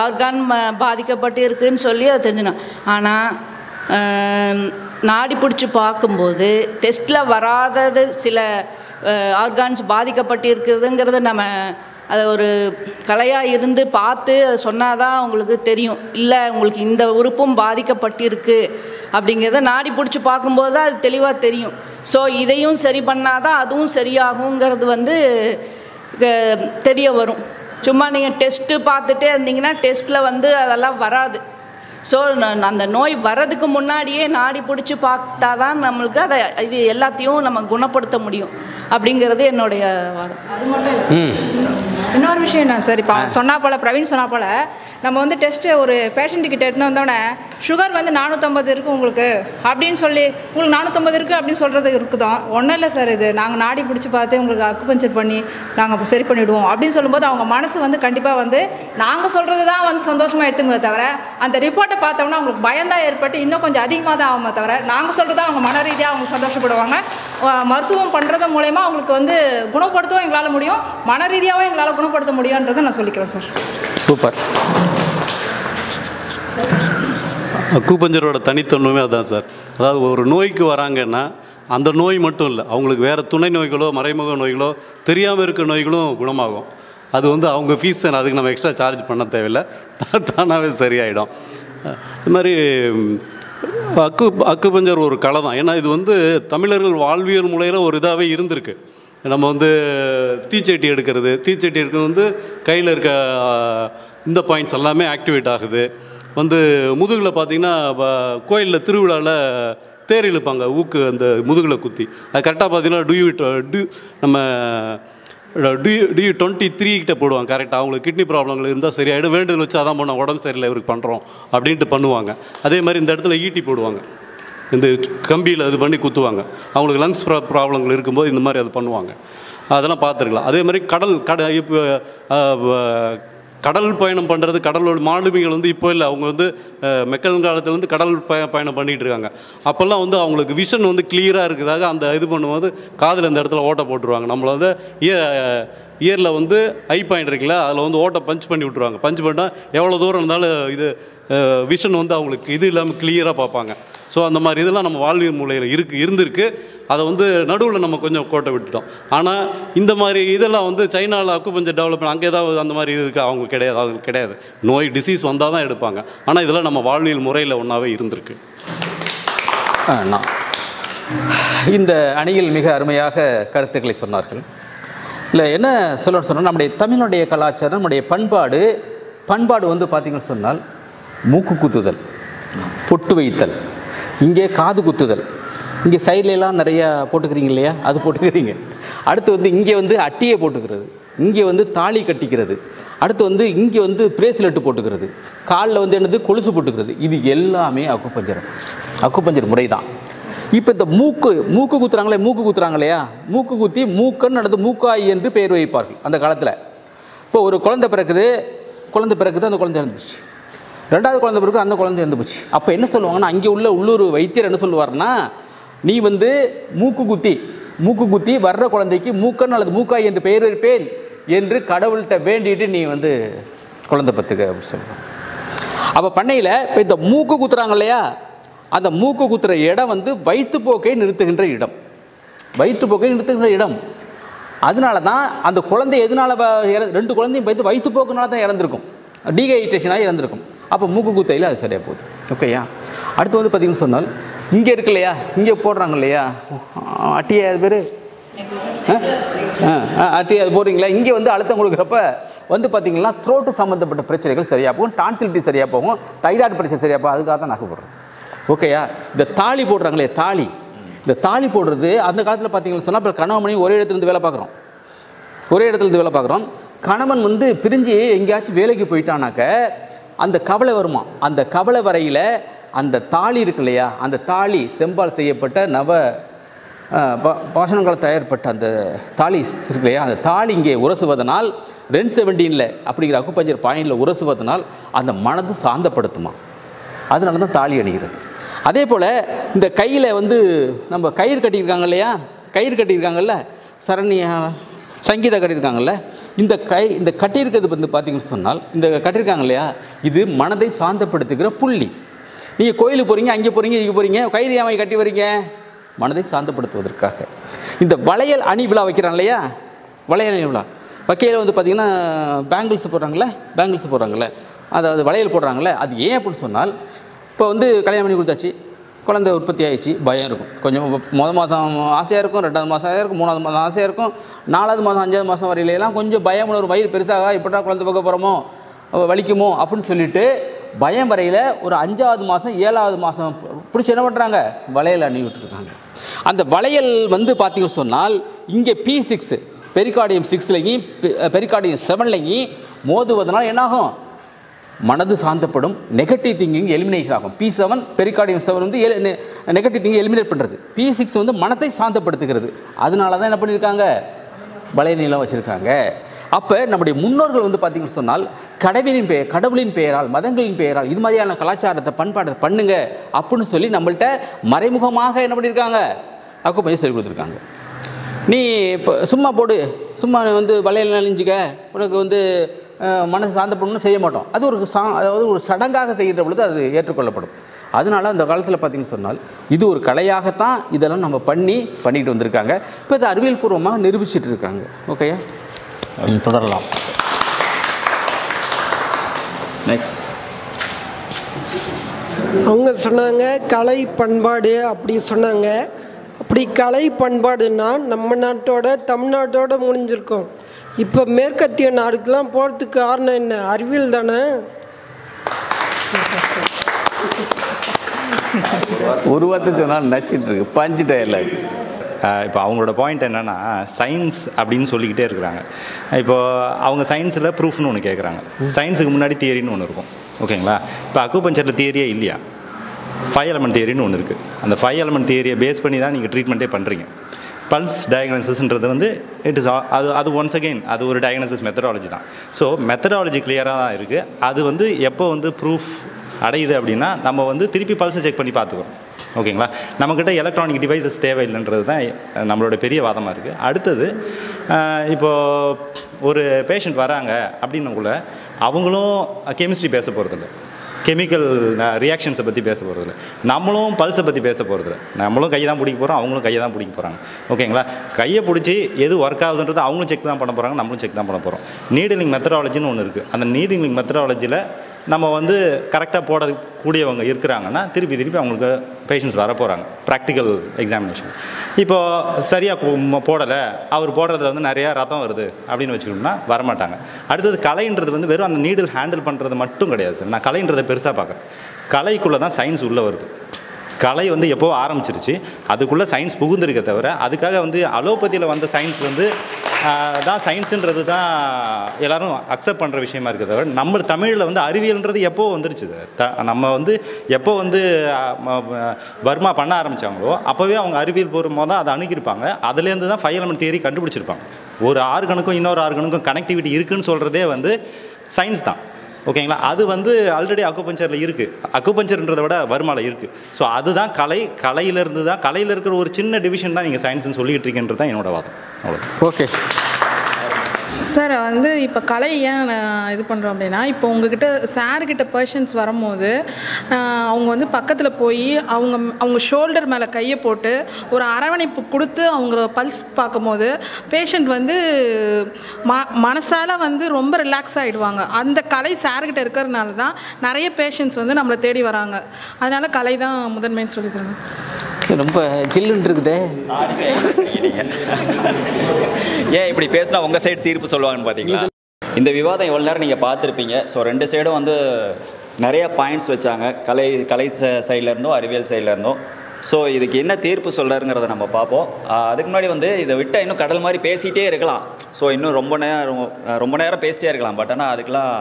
ஆர்கான் பாதிக்கப்பட்டு இருக்குதுன்னு சொல்லி அதை தெரிஞ்சுக்கணும். ஆனால் நாடி பிடிச்சி பார்க்கும்போது டெஸ்ட்டில் வராதது சில ஆர்கான்ஸ் பாதிக்கப்பட்டு இருக்குதுங்கிறத நம்ம அதை ஒரு கலையாக இருந்து பார்த்து சொன்னால் தான் உங்களுக்கு தெரியும். இல்லை உங்களுக்கு இந்த உறுப்பும் பாதிக்கப்பட்டிருக்கு அப்படிங்கிறத நாடி பிடிச்சி பார்க்கும்போது தான் அது தெளிவாக தெரியும். ஸோ இதையும் சரி பண்ணால் தான் அதுவும் சரியாகுங்கிறது வந்து தெரிய வரும். சும்மா நீங்கள் டெஸ்ட்டு பார்த்துட்டே இருந்தீங்கன்னா டெஸ்ட்டில் வந்து அதெல்லாம் வராது. ஸோ அந்த நோய் வர்றதுக்கு முன்னாடியே நாடி பிடிச்சி பார்த்தா தான் நம்மளுக்கு அதை இது எல்லாத்தையும் நம்ம குணப்படுத்த முடியும் அப்படிங்கிறது என்னுடைய வாதம். அது மட்டும் இல்லை, இன்னொரு விஷயம் என்ன சார், இப்போ சொன்னா போல் பிரவீன் சொன்னா போல் நம்ம வந்து டெஸ்ட்டு ஒரு பேஷண்ட்டுக்கிட்ட எடுத்துன்னு வந்தோடனே சுகர் வந்து 450 இருக்குது உங்களுக்கு அப்படின்னு சொல்லி உங்களுக்கு 450 இருக்குது அப்படின்னு சொல்கிறது இருக்குதான். ஒன்றும் இல்லை சார், இது நாங்கள் நாடி பிடிச்சி பார்த்து உங்களுக்கு அக்குபஞ்சர் பண்ணி நாங்கள் சரி பண்ணிவிடுவோம் அப்படின்னு சொல்லும்போது அவங்க மனசு வந்து கண்டிப்பாக வந்து நாங்கள் சொல்கிறது தான் வந்து சந்தோஷமாக எடுத்துங்க தவிர அந்த ரிப்போர்ட்டை பார்த்தோம்னா அவங்களுக்கு பயம்தான் ஏற்பட்டு இன்னும் கொஞ்சம் அதிகமாக தான் ஆகுமே தவிர நாங்கள் சொல்கிறது தான் அவங்க மன ரீதியாக அவங்க சந்தோஷப்படுவாங்க. மருத்துவம் பண்ணுறது மூலயமா அவங்களுக்கு வந்து குணப்படுத்தவும் எங்களால் முடியும், மன ரீதியாகவும் எங்களால் குணப்படுத்த முடியுன்றதை நான் சொல்லிக்கிறேன் சார். சூப்பர். அக்குபஞ்சரோட தனித்தன்மையே அதுதான் சார். அதாவது ஒரு நோய்க்கு வராங்கன்னா அந்த நோய் மட்டும் இல்லை, அவங்களுக்கு வேறு துணை நோய்களோ மறைமுக நோய்களோ தெரியாமல் இருக்க நோய்களும் குணமாகும். அது வந்து அவங்க ஃபீஸ் அதுக்கு நம்ம எக்ஸ்ட்ரா சார்ஜ் பண்ண தேவையில்லை, தானாகவே சரியாயிடும். இது மாதிரி அக்குபஞ்சர் ஒரு கலை தான். ஏன்னா இது வந்து தமிழர்கள் வாழ்வியல் முறையில் ஒரு இதாகவே இருந்திருக்கு. நம்ம வந்து தீச்சட்டி எடுக்கிறது வந்து கையில் இருக்க இந்த பாயிண்ட்ஸ் எல்லாமே ஆக்டிவேட் ஆகுது. வந்து முதுகில் பார்த்திங்கன்னா கோயிலில் திருவிழாவில் தேர் இழுப்பாங்க, ஊக்கு அந்த முதுகில் குத்தி. அது கரெக்டாக பார்த்திங்கன்னா நம்ம DU23 கிட்ட போடுவாங்க. கரெக்டாக அவங்களுக்கு கிட்னி ப்ராப்ளங்கள் இருந்தால் சரியாயிடும், வேண்டுதல் வச்சு அதான் பண்ணோம், உடம்பு சரியில்லை இவருக்கு பண்ணுறோம் அப்படின்ட்டு பண்ணுவாங்க. அதே மாதிரி இந்த இடத்துல ஈட்டி போடுவாங்க, இந்த கம்பியில் இது பண்ணி குத்துவாங்க. அவங்களுக்கு லங்ஸ் ப்ராப்ளங்கள் இருக்கும்போது இந்த மாதிரி அது பண்ணுவாங்க, அதெல்லாம் பார்த்துருக்கலாம். அதே மாதிரி இப்போ கடல் பயணம் பண்ணுறது, கடலோட மாலுமிகள் வந்து இப்போ இல்லை, அவங்க வந்து மெக்கல் காலத்தில் வந்து கடல் பயணம் பண்ணிகிட்டு இருக்காங்க. அப்போல்லாம் வந்து அவங்களுக்கு விஷன் வந்து கிளியராக இருக்குதாக அந்த இது பண்ணும்போது காதில் இந்த இடத்துல ஓட்டை போட்டுருவாங்க. நம்மளை வந்து இயரில் வந்து ஐ பாயிண்ட் இருக்குல்ல, அதில் வந்து ஓட்டை பஞ்ச் பண்ணி விட்ருவாங்க. பஞ்ச் பண்ணால் எவ்வளோ தூரம் இருந்தாலும் இது விஷன் வந்து அவங்களுக்கு இது இல்லாமல் கிளியராக பார்ப்பாங்க. ஸோ அந்த மாதிரி இதெல்லாம் நம்ம வாழ்வியல் முறையில் இருந்திருக்கு. அதை வந்து நடுவில் நம்ம கொஞ்சம் கோட்டை விட்டுட்டோம். ஆனால் இந்த மாதிரி இதெல்லாம் வந்து சைனாவில் அக்குபஞ்சர் டெவலப்மெண்ட் அங்கே ஏதாவது அந்த மாதிரி இதுக்கு அவங்க கிடையாது. நோய் டிசீஸ் வந்தால் தான் எடுப்பாங்க. ஆனால் இதெல்லாம் நம்ம வாழ்வியல் முறையில் ஒன்றாவே இருந்திருக்கு. இந்த அணியில் மிக அருமையாக கருத்துக்களை சொன்னார்கள். இல்லை என்ன சொல்லணும்னு சொன்னால், நம்முடைய தமிழுடைய கலாச்சாரம், நம்முடைய பண்பாடு வந்து பார்த்திங்கன்னு சொன்னால் மூக்கு குத்துதல், பொட்டு வைத்தல், இங்கே காது குத்துதல், இங்கே சைட்லலாம் நிறையா போட்டுக்கிறீங்க இல்லையா, அது போட்டுக்கிறீங்க. அடுத்து வந்து இங்கே வந்து அட்டியை போட்டுக்கிறது, இங்கே வந்து தாலி கட்டிக்கிறது, அடுத்து வந்து இங்கே வந்து பிரேஸ்லெட்டு போட்டுக்கிறது, காலில் வந்து என்னது கொலுசு போட்டுக்கிறது. இது எல்லாமே அக்குபஞ்சர் முறை தான். இப்போ இந்த மூக்கு குத்துறாங்க இல்லையா, மூக்கு குத்தி மூக்கன்னு நடந்து மூக்காய் என்று பெயர் வைப்பார்கள் அந்த காலத்தில். இப்போ ஒரு குழந்தை பிறக்குது, அந்த குழந்தை இறந்துச்சு. ரெண்டாவது குழந்தை பிறகு அந்த குழந்தை இறந்து போச்சு. அப்போ என்ன சொல்லுவாங்கன்னா, அங்கே உள்ள உள்ளூர் வைத்தியர் என்ன சொல்லுவார்னா, நீ வந்து மூக்கு குத்தி வர்ற குழந்தைக்கு மூக்கன் அல்லது மூக்காய் என்று பெயர் வைப்பேன் என்று கடவுள்கிட்ட வேண்டிட்டு நீ வந்து குழந்தை பத்துக்க அப்படின்னு சொல்லுவாங்க. அப்போ பண்ணையில் இப்போ இந்த மூக்கு குத்துறாங்க இல்லையா, அந்த மூக்கு குத்துற இடம் வந்து வயிற்றுப்போக்கை நிறுத்துகின்ற இடம். அதனால தான் அந்த குழந்தை எதனால 2 குழந்தையும் வயிற்றுப்போக்குனால தான் இறந்துருக்கும், டீஹைட்ரேஷனாக இறந்துருக்கும். அப்போ மூக்கு குத்தையில் அது சரியாக போகுது. ஓகேயா. அடுத்து வந்து பார்த்திங்கன்னு சொன்னால், இங்கே இருக்கு இல்லையா, இங்கே போடுறாங்க இல்லையா அட்டியை, அது பேர் அட்டியை, அது போடுறீங்களா, இங்கே வந்து அழுத்தம் கொடுக்குறப்ப வந்து பார்த்திங்கன்னா த்ரோட்டு சம்மந்தப்பட்ட பிரச்சனைகள் சரியாக போகும், டான்சிலிட்டி சரியாக போகும், தைராய்டு பிரச்சனை சரியாக போகும். அதுக்காக தான் நகை போடுறது. ஓகேயா. இந்த தாலி போடுறாங்களே, இந்த தாலி போடுறது அந்த காலத்தில் பார்த்திங்கன்னு சொன்னால், இப்போ கணவன் மனைவி ஒரே இடத்துலேருந்து வேலை பார்க்குறோம். கணவன் வந்து பிரிஞ்சு எங்கேயாச்சும் வேலைக்கு போயிட்டானாக்க அந்த கவலை வருமா, அந்த கவலை வரையில் அந்த தாலி இருக்கு இல்லையா, அந்த தாலி செம்பால் செய்யப்பட்ட பாசனங்களால் தயாரிப்பட்ட அந்த தாலி இருக்கு இல்லையா, அந்த தாலி இங்கே உரசுவதனால் 217 அப்படிங்கிற அக்குபஞ்சர் பாயிண்டில் உரசுவதனால் அந்த மனது சாந்தப்படுத்துமா. அதனால தான் தாலி அணிகிறது. அதே போல் இந்த கையில் வந்து நம்ம கயிறு கட்டியிருக்காங்கல்ல, சரணியா சங்கீதா கட்டியிருக்காங்கல்ல, இந்த கட்டியிருக்கிறது வந்து பார்த்திங்கன்னு சொன்னால், இந்த கட்டியிருக்காங்க இல்லையா, இது மனதை சாந்தப்படுத்துகிற புள்ளி. நீங்கள் கோயிலுக்கு போகிறீங்க, அங்கே போகிறீங்க, இங்கே போகிறீங்க, கயிறு ஏன் கட்டி வரீங்க, மனதை சாந்தப்படுத்துவதற்காக. இந்த வளையல் அணி விழா வைக்கிறாங்க இல்லையா, வளையல் அணி விழா வைக்கையில் வந்து பார்த்திங்கன்னா பேங்கிள்ஸ் போடுறாங்கல்ல, அதாவது வளையல் போடுறாங்கல்ல, அது ஏன் அப்படின்னு சொன்னால், இப்போ வந்து கல்யாணம் பண்ணி கொடுத்தாச்சு, குழந்தை உற்பத்தி ஆகிடுச்சு, பயம் இருக்கும். கொஞ்சம் மொதல் மாதம் ஆசையாக இருக்கும், 2வது மாதம் ஆசையாக இருக்கும், 3வது மாதம் ஆசையாக இருக்கும், 4வது மாதம் 5வது மாதம் வரையிலாம் கொஞ்சம் பயம் உணர்வு, வயிறு பெருசாக இப்போட்டா குழந்தை பார்க்க போகிறோமோ, வலிக்குமோ அப்படின்னு சொல்லிட்டு பயம் வரையில் ஒரு 5வது மாதம் 7வது மாதம் பிடிச்சி என்ன பண்ணுறாங்க, வளையல் அணி விட்டுருக்காங்க. அந்த வளையல் வந்து பார்த்திங்கன்னு சொன்னால், இங்கே P6 பெரிகார்டியம் 6லையும் பெரிகார்டியம் 7லையும் மோதுவதனால் என்னாகும், மனது சாந்தப்படும், நெகட்டிவ் திங்கிங் எலிமினேஷன் ஆகும். P7 பெரிகார்டியம் 7 வந்து நெகட்டிவ் திங்கிங் எலிமினேட் பண்ணுறது. P6 வந்து மனத்தை சாந்தப்படுத்துகிறது. அதனால தான் என்ன பண்ணியிருக்காங்க, வளைய நீளம் வச்சுருக்காங்க. அப்போ நம்முடைய முன்னோர்கள் வந்து பார்த்திங்கன்னு சொன்னால் கடவுளின் பெயரால், மதங்களின் பெயரால் இது மாதிரியான கலாச்சாரத்தை பண்பாட்டை பண்ணுங்க அப்படின்னு சொல்லி நம்மள்கிட்ட மறைமுகமாக என்ன பண்ணியிருக்காங்க, அக்குபஞ்சர் சொல்லி கொடுத்துருக்காங்க. நீ இப்போ சும்மா போடு, சும்மா வந்து வளையல் நெளிஞ்சிக்க, உனக்கு வந்து மனசு சாந்தப்படணும்னு செய்ய மாட்டோம். அது அதாவது ஒரு சடங்காக செய்கிற பொழுது அது ஏற்றுக்கொள்ளப்படும். அதனால அந்த காலத்தில் பார்த்திங்கன்னு சொன்னால் இது ஒரு கலையாகத்தான் இதெல்லாம் நம்ம பண்ணிட்டு வந்திருக்காங்க. இப்போ இதை அறிவியல் பூர்வமாக நிரூபிச்சுட்டு இருக்காங்க. ஓகேயா, தொடரலாம். நெக்ஸ்ட் அவங்க சொன்னாங்க கலை பண்பாடு அப்படி சொன்னாங்க. அப்படி கலை பண்பாடுன்னா நம்ம நாட்டோட தமிழ்நாட்டோட முடிஞ்சிருக்கோம். இப்போ மேற்கத்திய நாடுக்கெலாம் போகிறதுக்கு காரணம் என்ன, அறிவியல் தானே. ஒரு வார்த்தை சொன்னால் நச்சிட்டு இருக்கு, பஞ்சிட்டே இல்லை. இப்போ அவங்களோட பாயிண்ட் என்னென்னா சயின்ஸ் அப்படின்னு சொல்லிக்கிட்டே இருக்கிறாங்க. இப்போது அவங்க சயின்ஸில் ப்ரூஃப்னு ஒன்று கேட்குறாங்க. சயின்ஸுக்கு முன்னாடி தியரின்னு ஒன்று இருக்கும். ஓகேங்களா, இப்போ அக்குபஞ்சரில் தியரியே இல்லையா, 5 எலமெண்ட் தியரின்னு ஒன்று இருக்குது. அந்த 5 எலமெண்ட் தியரியை பேஸ் பண்ணி தான் நீங்கள் ட்ரீட்மெண்ட்டே பண்ணுறீங்க. பல்ஸ் டயக்னோசிஸ்ன்றது வந்து இட் இஸ் அது ஒன்ஸ் அகெயின் அது ஒரு டயக்னோசிஸ் மெத்தடாலஜி தான். ஸோ மெத்தடாலஜி கிளியராக தான் இருக்குது. அது வந்து எப்போ வந்து ப்ரூஃப் அடையுது அப்படின்னா நம்ம வந்து திருப்பி பல்ஸை செக் பண்ணி பார்த்துக்கிறோம். ஓகேங்களா, நம்மக்கிட்ட எலக்ட்ரானிக் டிவைசஸ் தேவையில்லைன்றது தான் நம்மளோட பெரிய வாதமாக இருக்குது. அடுத்தது இப்போது ஒரு பேஷண்ட் வராங்க அப்படின்னக்குள்ள அவங்களும் கெமிஸ்ட்ரி பேச போகிறதில்ல, கெமிக்கல் ரியாக்ஷன்ஸை பற்றி பேச போகிறதில்ல, நம்மளும் பல்ஸை பற்றி பேச போகிறதில்ல. நம்மளும் கையை தான் பிடிக்க போகிறோம், அவங்களும் கையை தான் பிடிக்க போகிறாங்க. ஓகேங்களா, கையை பிடிச்சி எது ஒர்க் ஆகுதுன்றது அவங்களும் செக் தான் பண்ண போகிறாங்க, நம்மளும் செக் தான் பண்ண போகிறோம். நீடிலிங் மெத்தடாலஜின்னு ஒன்று இருக்குது. அந்த நீடிலிங் மெத்தடாலஜியில் நம்ம வந்து கரெக்டாக போடக்கூடியவங்க இருக்கிறாங்கன்னா திருப்பி அவங்களுக்கு பேஷண்ட்ஸ் வர போகிறாங்க ப்ராக்டிக்கல் எக்ஸாமினேஷன். இப்போது சரியாக போடலை, அவர் போடுறதுல வந்து நிறையா ரத்தம் வருது அப்படின்னு வச்சுக்கணும்னா வரமாட்டாங்க. அடுத்தது கலைன்றது வந்து வெறும் அந்த நீடில் ஹேண்டில் பண்ணுறது மட்டும் கிடையாது சார். நான் கலைன்றதை பெருசாக பார்க்குறேன். கலைக்குள்ளே தான் சயின்ஸ் உள்ளே வருது. கலை வந்து எப்போ ஆரம்பிச்சிருச்சு, அதுக்குள்ளே சயின்ஸ் புகுந்திருக்க தவிர அதுக்காக வந்து அலோபதியில் வந்த சயின்ஸ் வந்து தான் சயின்ஸுன்றது தான் எல்லோரும் அக்செப்ட் பண்ணுற விஷயமா இருக்க தவிர நம்ம தமிழில் வந்து அறிவியல்ன்றது எப்போ வந்துருச்சு சார். நம்ம வந்து எப்போ வந்து வர்மா பண்ண ஆரம்பித்தாங்களோ அப்போவே அவங்க அறிவியல் பூர்வமாக தான் அதை அணுகியிருப்பாங்க. அதுலேருந்து தான் 5 எலமெண்ட் தியரி கண்டுபிடிச்சிருப்பாங்க. ஒரு ஆர்கனுக்கும் இன்னொரு ஆர்கனுக்கும் கனெக்டிவிட்டி இருக்குதுன்னு சொல்கிறதே வந்து சயின்ஸ் தான். ஓகேங்களா, அது வந்து ஆல்ரெடி அக்குபஞ்சரில் இருக்குது. அக்குபஞ்சர்ன்றதை விட வர்மாவில் இருக்குது. ஸோ அதுதான் கலையிலேருந்து தான், கலையில் இருக்கிற ஒரு சின்ன டிவிஷன் தான் நீங்கள் சயின்ஸ்னு சொல்லிகிட்டு இருக்கேன்றது தான் என்னோட வாதம். அவ்வளோ. ஓகே சார், வந்து இப்போ கலை ஏன் இது பண்ணுறோம் அப்படின்னா, இப்போ உங்ககிட்ட சார்கிட்ட பேஷண்ட்ஸ் வரும்போது அவங்க வந்து பக்கத்தில் போய் அவங்க ஷோல்டர் மேலே கையை போட்டு ஒரு அரவணைப்பு கொடுத்து அவங்க பல்ஸ் பார்க்கும்போது பேஷண்ட் வந்து மனசால் வந்து ரொம்ப ரிலாக்ஸ் ஆகிடுவாங்க. அந்த கலை சார்கிட்ட இருக்கிறதுனால தான் நிறைய பேஷண்ட்ஸ் வந்து நம்மளை தேடி வராங்க. அதனால் கலை தான் முதன்மைன்னு சொல்லி சொல்லுங்கள். ரொம்ப ஜில்லுன்னு இருக்குதே. ஏன் இப்படி பேசினா உங்கள் சைடு தீர்ப்பு சொல்லுவாங்கன்னு பார்த்தீங்களா? இந்த விவாதம் எவ்வளோ நேரம் நீங்கள் பார்த்துருப்பீங்க. ஸோ 2 சைடும் வந்து நிறைய பாயிண்ட்ஸ் வச்சாங்க, கலை சைட்லேருந்தும் அறிவியல் சைட்லேருந்தும். ஸோ இதுக்கு என்ன தீர்ப்பு சொல்கிறாருங்கிறத நம்ம பார்ப்போம். அதுக்கு முன்னாடி வந்து இதை விட்டால் இன்னும் கடல் மாதிரி பேசிகிட்டே இருக்கலாம். ஸோ இன்னும் ரொம்ப நேரம் பேசிட்டே இருக்கலாம். பட் ஆனால் அதுக்கெலாம்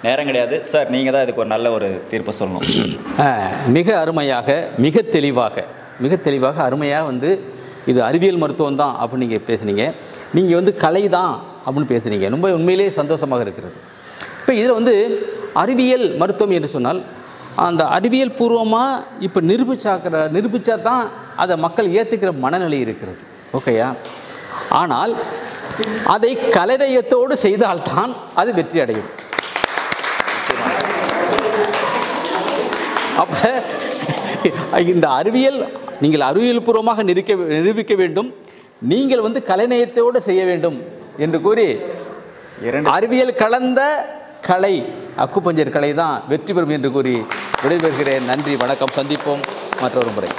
நேரம் கிடையாது. சார், நீங்கள் தான் இதுக்கு ஒரு நல்ல ஒரு தீர்ப்பு சொல்லணும். மிக அருமையாக, மிக தெளிவாக அருமையாக வந்து இது அறிவியல் மருத்துவம் தான் அப்படின்னு நீங்கள் பேசுனீங்க. நீங்கள் வந்து கலை தான் அப்படின்னு பேசுகிறீங்க. ரொம்ப உண்மையிலே சந்தோஷமாக இருக்கிறது. இப்போ இதில் வந்து அறிவியல் மருத்துவம் என்று சொன்னால் அந்த அறிவியல் பூர்வமாக இப்போ நிரூபித்தா தான் அதை மக்கள் ஏற்றுக்கிற மனநிலை இருக்கிறது. ஓகேயா, ஆனால் அதை கலைநயத்தோடு செய்தால்தான் அது வெற்றி அடையும். அப்போ இந்த அறிவியல் நீங்கள் அறிவியல் பூர்வமாக நிரூபிக்க வேண்டும், நீங்கள் வந்து கலைநயத்தோடு செய்ய வேண்டும் என்று கூறி அறிவியல் கலந்த கலை அக்குபஞ்சர் கலை தான் வெற்றி பெறும் என்று கூறி விடைபெறுகிறேன். நன்றி, வணக்கம், சந்திப்போம் மற்றொரு முறை.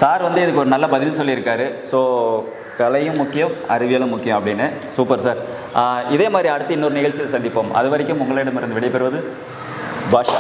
சார் வந்து இதுக்கு ஒரு நல்ல பதில் சொல்லியிருக்காரு. ஸோ கலையும் முக்கியம், அறிவியலும் முக்கியம் அப்படின்னு. Super sir. இதே மாதிரி அடுத்து இன்னொரு நிகழ்ச்சியில் சந்திப்போம். அது வரைக்கும் உங்களிடமிருந்து விடைபெறுவது பாஷா.